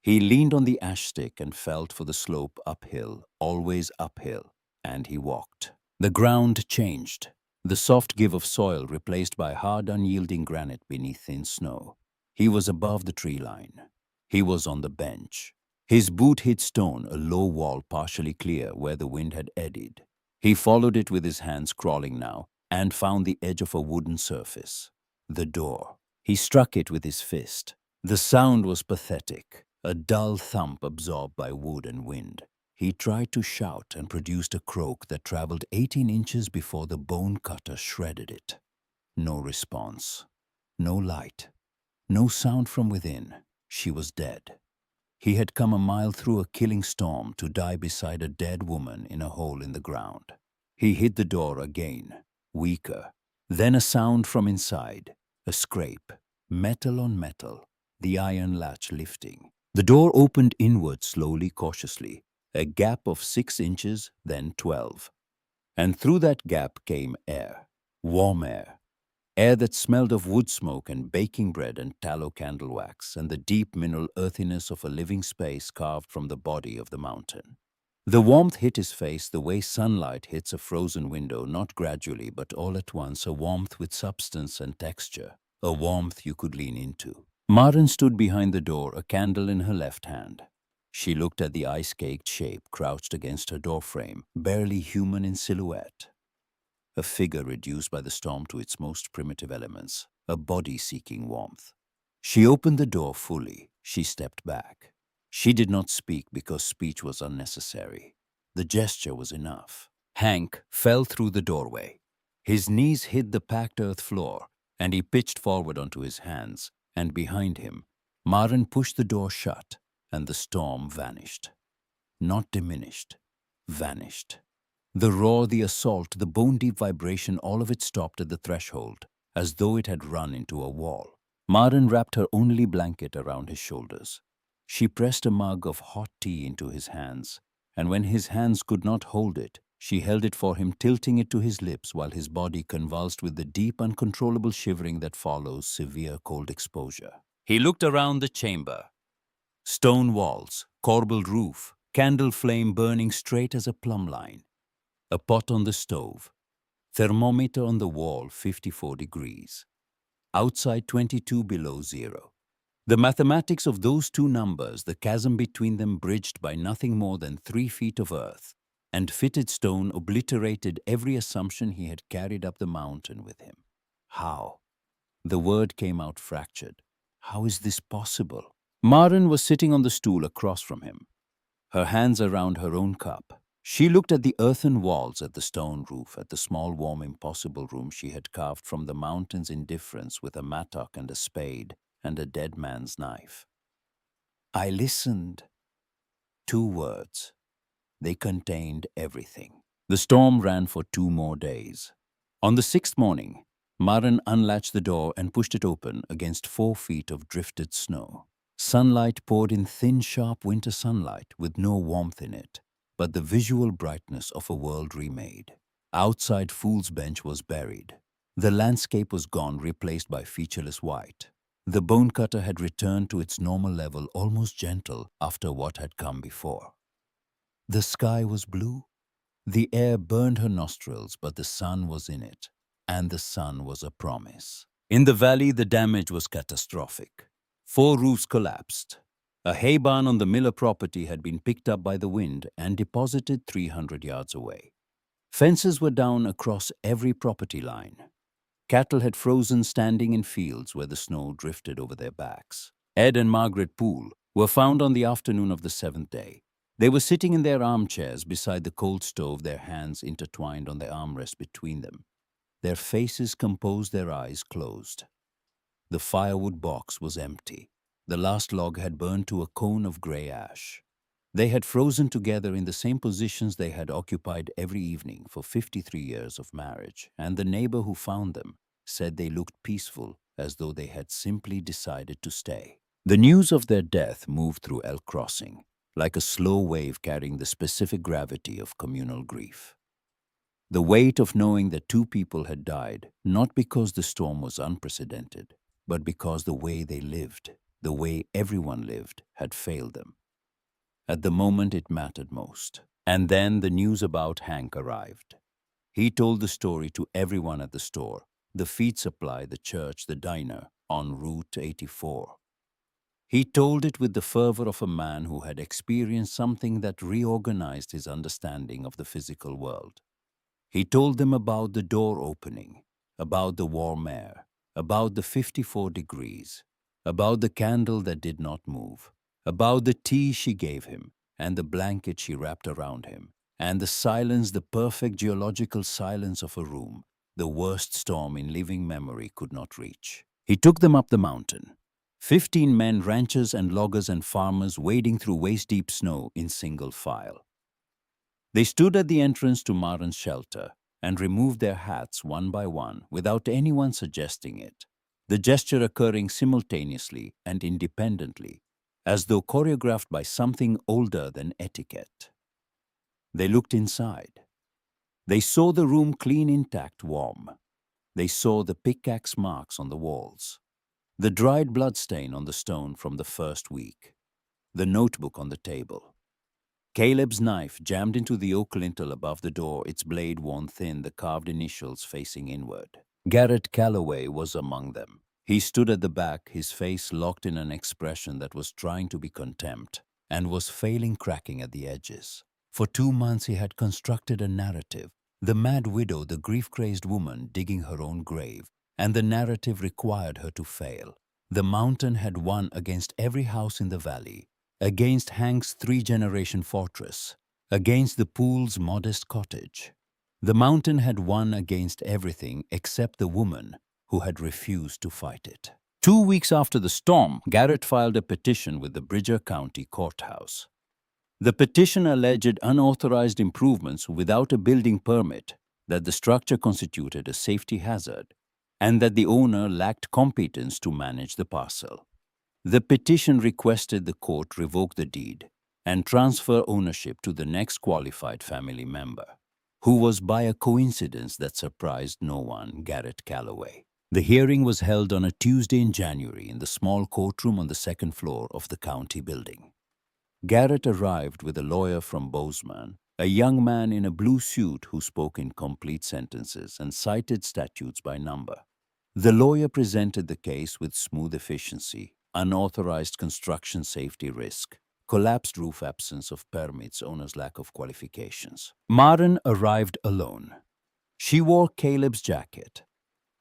He leaned on the ash stick and felt for the slope uphill, always uphill, and he walked. The ground changed. The soft give of soil replaced by hard, unyielding granite beneath thin snow. He was above the tree line. He was on the bench. His boot hit stone, a low wall partially clear where the wind had eddied. He followed it with his hands crawling now and found the edge of a wooden surface. The door. He struck it with his fist. The sound was pathetic, a dull thump absorbed by wood and wind. He tried to shout and produced a croak that traveled 18 inches before the bone cutter shredded it. No response. No light. No sound from within. She was dead. He had come a mile through a killing storm to die beside a dead woman in a hole in the ground. He hit the door again, weaker. Then a sound from inside, a scrape, metal on metal, the iron latch lifting. The door opened inward slowly, cautiously, a gap of 6 inches, then 12. And through that gap came air, warm air. Air that smelled of wood smoke and baking bread and tallow candle wax and the deep mineral earthiness of a living space carved from the body of the mountain. The warmth hit his face the way sunlight hits a frozen window, not gradually but all at once, a warmth with substance and texture, a warmth you could lean into. Maren stood behind the door, a candle in her left hand. She looked at the ice-caked shape crouched against her doorframe, barely human in silhouette. A figure reduced by the storm to its most primitive elements, a body seeking warmth. She opened the door fully. She stepped back. She did not speak because speech was unnecessary. The gesture was enough. Hank fell through the doorway. His knees hit the packed earth floor, and he pitched forward onto his hands, and behind him, Maren pushed the door shut, and the storm vanished. Not diminished, vanished. The roar, the assault, the bone-deep vibration, all of it stopped at the threshold, as though it had run into a wall. Maren wrapped her only blanket around his shoulders. She pressed a mug of hot tea into his hands, and when his hands could not hold it, she held it for him, tilting it to his lips while his body convulsed with the deep, uncontrollable shivering that follows severe cold exposure. He looked around the chamber. Stone walls, corbelled roof, candle flame burning straight as a plumb line. A pot on the stove. Thermometer on the wall, 54 degrees. Outside, 22 below zero. The mathematics of those two numbers, the chasm between them bridged by nothing more than 3 feet of earth, and fitted stone obliterated every assumption he had carried up the mountain with him. How? The word came out fractured. How is this possible? Maren was sitting on the stool across from him, her hands around her own cup. She looked at the earthen walls, at the stone roof, at the small, warm, impossible room she had carved from the mountain's indifference with a mattock and a spade and a dead man's knife. I listened. 2 words. They contained everything. The storm ran for 2 more days. On the 6th morning, Maren unlatched the door and pushed it open against 4 feet of drifted snow. Sunlight poured in, thin, sharp winter sunlight with no warmth in it, but the visual brightness of a world remade. Outside, Fool's Bench was buried. The landscape was gone, replaced by featureless white. The bone cutter had returned to its normal level, almost gentle, after what had come before. The sky was blue. The air burned her nostrils, but the sun was in it, and the sun was a promise. In the valley, the damage was catastrophic. 4 roofs collapsed. A hay barn on the Miller property had been picked up by the wind and deposited 300 yards away. Fences were down across every property line. Cattle had frozen standing in fields where the snow drifted over their backs. Ed and Margaret Poole were found on the afternoon of the 7th day. They were sitting in their armchairs beside the cold stove, their hands intertwined on the armrest between them. Their faces composed, their eyes closed. The firewood box was empty. The last log had burned to a cone of grey ash. They had frozen together in the same positions they had occupied every evening for 53 years of marriage, and the neighbor who found them said they looked peaceful, as though they had simply decided to stay. The news of their death moved through Elk Crossing, like a slow wave carrying the specific gravity of communal grief. The weight of knowing that 2 people had died, not because the storm was unprecedented, but because the way they lived, the way everyone lived, had failed them. At the moment it mattered most. And then the news about Hank arrived. He told the story to everyone at the store, the feed supply, the church, the diner, on Route 84. He told it with the fervor of a man who had experienced something that reorganized his understanding of the physical world. He told them about the door opening, about the warm air, about the 54 degrees, about the candle that did not move, about the tea she gave him and the blanket she wrapped around him, and the silence, the perfect geological silence of a room the worst storm in living memory could not reach. He took them up the mountain. 15 men, ranchers and loggers and farmers, wading through waist-deep snow in single file. They stood at the entrance to Maren's shelter and removed their hats one by one without anyone suggesting it, the gesture occurring simultaneously and independently, as though choreographed by something older than etiquette. They looked inside. They saw the room clean, intact, warm. They saw the pickaxe marks on the walls, the dried blood stain on the stone from the first week, the notebook on the table. Caleb's knife jammed into the oak lintel above the door, its blade worn thin, the carved initials facing inward. Garrett Calloway was among them. He stood at the back, his face locked in an expression that was trying to be contempt and was failing, cracking at the edges. For 2 months he had constructed a narrative, the mad widow, the grief-crazed woman digging her own grave, and the narrative required her to fail. The mountain had won against every house in the valley, against Hank's 3-generation fortress, against the Poole's modest cottage. The mountain had won against everything except the woman who had refused to fight it. 2 weeks after the storm, Garrett filed a petition with the Bridger County Courthouse. The petition alleged unauthorized improvements without a building permit, that the structure constituted a safety hazard, and that the owner lacked competence to manage the parcel. The petition requested the court revoke the deed and transfer ownership to the next qualified family member, who was, by a coincidence that surprised no one, Garrett Calloway. The hearing was held on a Tuesday in January in the small courtroom on the 2nd floor of the county building. Garrett arrived with a lawyer from Bozeman, a young man in a blue suit who spoke in complete sentences and cited statutes by number. The lawyer presented the case with smooth efficiency: unauthorized construction safety risk, collapsed roof, absence of permits, owner's lack of qualifications. Maren arrived alone. She wore Caleb's jacket.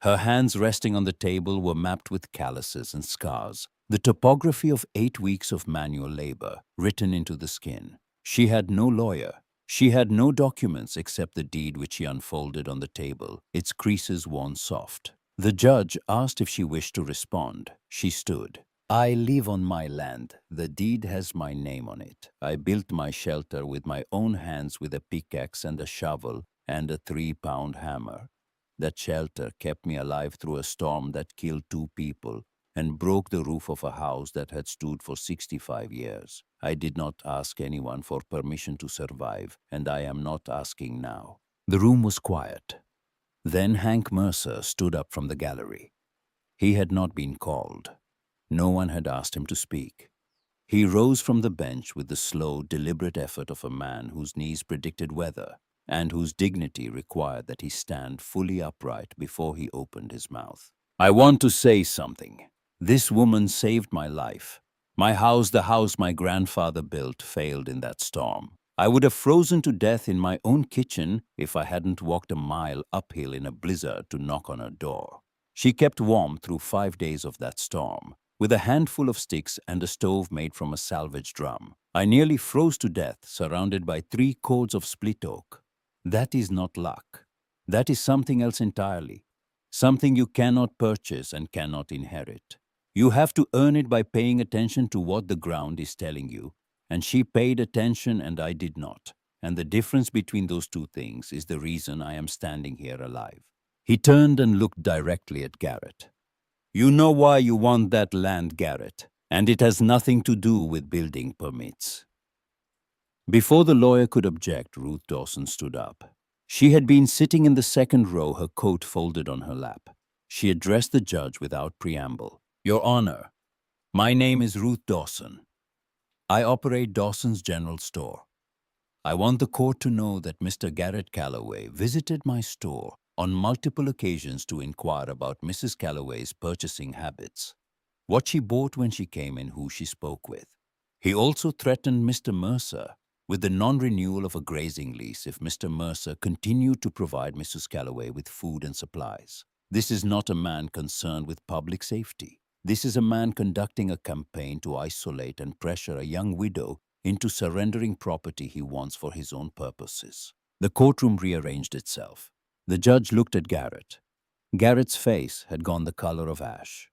Her hands resting on the table were mapped with calluses and scars, the topography of 8 weeks of manual labor written into the skin. She had no lawyer. She had no documents except the deed which she unfolded on the table, its creases worn soft. The judge asked if she wished to respond. She stood. I live on my land. The deed has my name on it. I built my shelter with my own hands with a pickaxe and a shovel and a 3-pound hammer. That shelter kept me alive through a storm that killed 2 people and broke the roof of a house that had stood for 65 years. I did not ask anyone for permission to survive, and I am not asking now. The room was quiet. Then Hank Mercer stood up from the gallery. He had not been called. No one had asked him to speak. He rose from the bench with the slow, deliberate effort of a man whose knees predicted weather and whose dignity required that he stand fully upright before he opened his mouth. I want to say something. This woman saved my life. My house, the house my grandfather built, failed in that storm. I would have frozen to death in my own kitchen if I hadn't walked a mile uphill in a blizzard to knock on her door. She kept warm through 5 days of that storm, with a handful of sticks and a stove made from a salvage drum. I nearly froze to death, surrounded by 3 cords of split oak. That is not luck. That is something else entirely. Something you cannot purchase and cannot inherit. You have to earn it by paying attention to what the ground is telling you, and she paid attention and I did not. And the difference between those 2 things is the reason I am standing here alive. He turned and looked directly at Garrett. You know why you want that land, Garrett, and it has nothing to do with building permits. Before the lawyer could object, Ruth Dawson stood up. She had been sitting in the second row, her coat folded on her lap. She addressed the judge without preamble. Your Honor, my name is Ruth Dawson. I operate Dawson's General Store. I want the court to know that Mr. Garrett Calloway visited my store on multiple occasions to inquire about Mrs. Calloway's purchasing habits, what she bought when she came and who she spoke with. He also threatened Mr. Mercer with the non-renewal of a grazing lease if Mr. Mercer continued to provide Mrs. Calloway with food and supplies. This is not a man concerned with public safety. This is a man conducting a campaign to isolate and pressure a young widow into surrendering property he wants for his own purposes. The courtroom rearranged itself. The judge looked at Garrett. Garrett's face had gone the color of ash.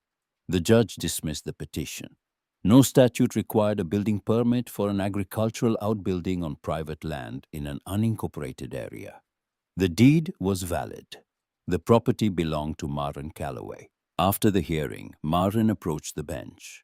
The judge dismissed the petition. No statute required a building permit for an agricultural outbuilding on private land in an unincorporated area. The deed was valid. The property belonged to Maren Calloway. After the hearing, Maren approached the bench.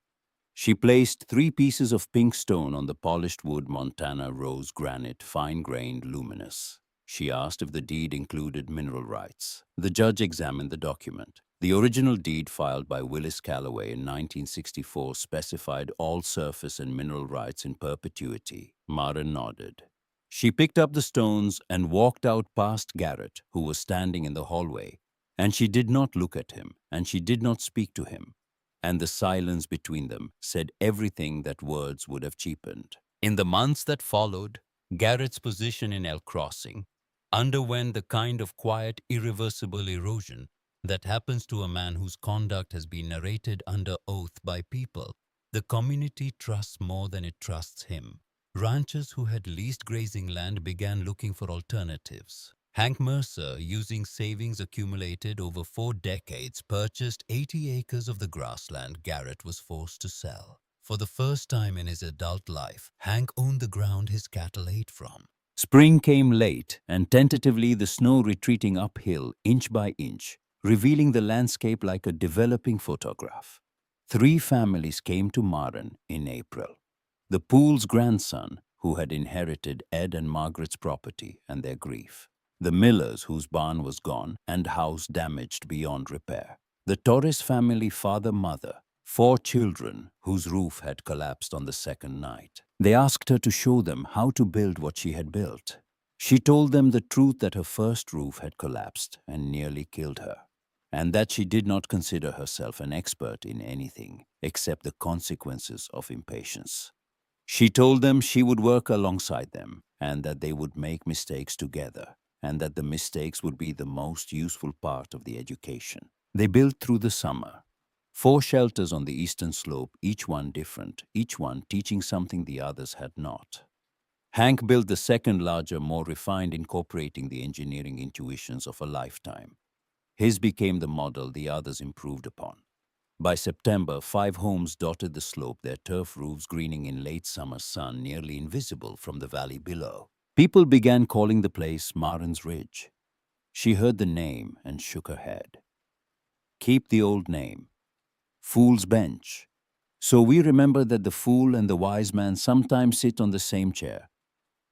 She placed 3 pieces of pink stone on the polished wood Montana rose granite, fine-grained, luminous. She asked if the deed included mineral rights. The judge examined the document. The original deed filed by Willis Calloway in 1964 specified all surface and mineral rights in perpetuity. Maren nodded. She picked up the stones and walked out past Garrett, who was standing in the hallway, and she did not look at him, and she did not speak to him. And the silence between them said everything that words would have cheapened. In the months that followed, Garrett's position in El Crossing underwent the kind of quiet, irreversible erosion that happens to a man whose conduct has been narrated under oath by people the community trusts more than it trusts him. Ranchers who had leased grazing land began looking for alternatives. Hank Mercer, using savings accumulated over 4 decades, purchased 80 acres of the grassland Garrett was forced to sell. For the first time in his adult life, Hank owned the ground his cattle ate from. Spring came late, and tentatively the snow retreating uphill inch by inch, revealing the landscape like a developing photograph. 3 families came to Maren in April. The Poole's grandson, who had inherited Ed and Margaret's property and their grief. The Millers, whose barn was gone and house damaged beyond repair. The Torres family father-mother, 4 children whose roof had collapsed on the second night. They asked her to show them how to build what she had built. She told them the truth that her first roof had collapsed and nearly killed her, and that she did not consider herself an expert in anything except the consequences of impatience. She told them she would work alongside them and that they would make mistakes together, and that the mistakes would be the most useful part of the education. They built through the summer. 4 shelters on the eastern slope, each one different, each one teaching something the others had not. Hank built the second larger, more refined, incorporating the engineering intuitions of a lifetime. His became the model the others improved upon. By September, 5 homes dotted the slope, their turf roofs greening in late summer sun, nearly invisible from the valley below. People began calling the place Marin's Ridge. She heard the name and shook her head. Keep the old name. Fool's Bench. So we remember that the fool and the wise man sometimes sit on the same chair.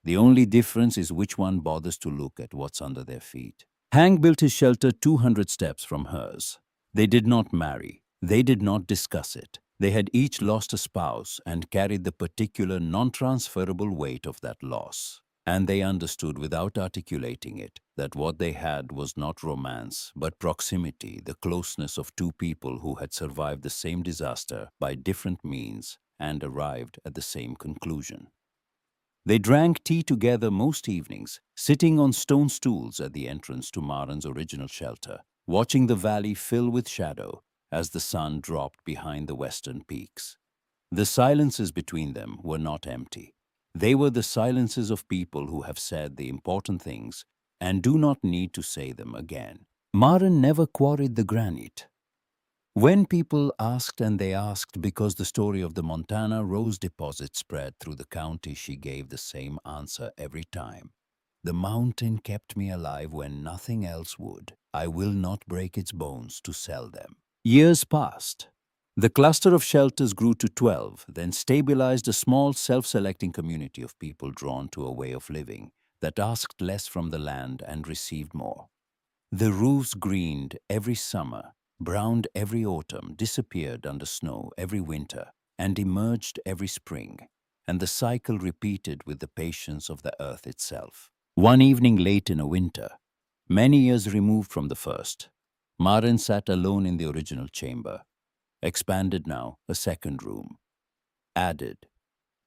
The only difference is which one bothers to look at what's under their feet. Hank built his shelter 200 steps from hers. They did not marry. They did not discuss it. They had each lost a spouse and carried the particular non-transferable weight of that loss. And they understood without articulating it that what they had was not romance, but proximity, the closeness of two people who had survived the same disaster by different means and arrived at the same conclusion. They drank tea together most evenings, sitting on stone stools at the entrance to Maran's original shelter, watching the valley fill with shadow as the sun dropped behind the western peaks. The silences between them were not empty. They were the silences of people who have said the important things and do not need to say them again. Maran never quarried the granite. When people asked, and they asked because the story of the Montana rose deposit spread through the county, she gave the same answer every time. The mountain kept me alive when nothing else would. I will not break its bones to sell them. Years passed. The cluster of shelters grew to 12, then stabilized a small self-selecting community of people drawn to a way of living that asked less from the land and received more. The roofs greened every summer, browned every autumn, disappeared under snow every winter, and emerged every spring, and the cycle repeated with the patience of the earth itself. One evening late in a winter, many years removed from the first, Marin sat alone in the original chamber, expanded now, a second room, added,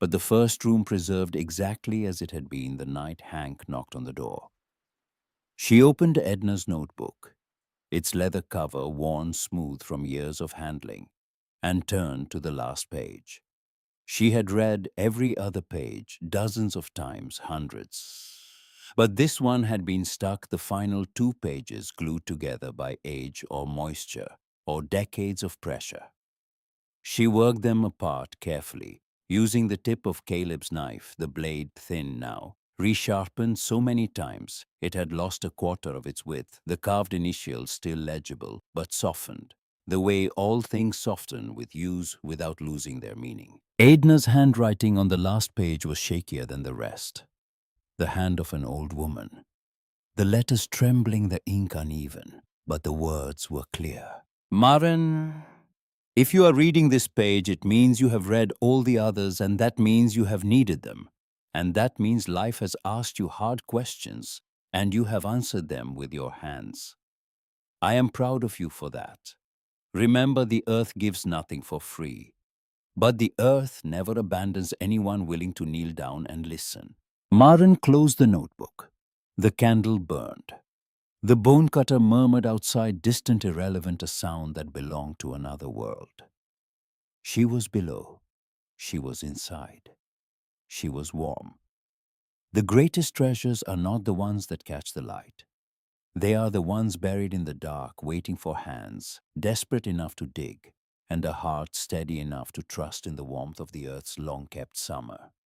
but the first room preserved exactly as it had been the night Hank knocked on the door. She opened Edna's notebook, its leather cover worn smooth from years of handling, and turned to the last page. She had read every other page dozens of times, hundreds. But this one had been stuck, the final 2 pages glued together by age or moisture or decades of pressure. She worked them apart carefully, using the tip of Caleb's knife, the blade thin now, resharpened so many times it had lost a quarter of its width, the carved initials still legible, but softened, the way all things soften with use without losing their meaning. Edna's handwriting on the last page was shakier than the rest, the hand of an old woman. The letters trembling, the ink uneven, but the words were clear. Marin, if you are reading this page, it means you have read all the others, and that means you have needed them. And that means life has asked you hard questions, and you have answered them with your hands. I am proud of you for that. Remember, the earth gives nothing for free. But the earth never abandons anyone willing to kneel down and listen. Marin closed the notebook. The candle burned. The bone cutter murmured outside, distant, irrelevant, a sound that belonged to another world. She was below. She was inside. She was warm. The greatest treasures are not the ones that catch the light. They are the ones buried in the dark, waiting for hands, desperate enough to dig, and a heart steady enough to trust in the warmth of the earth's long-kept summer.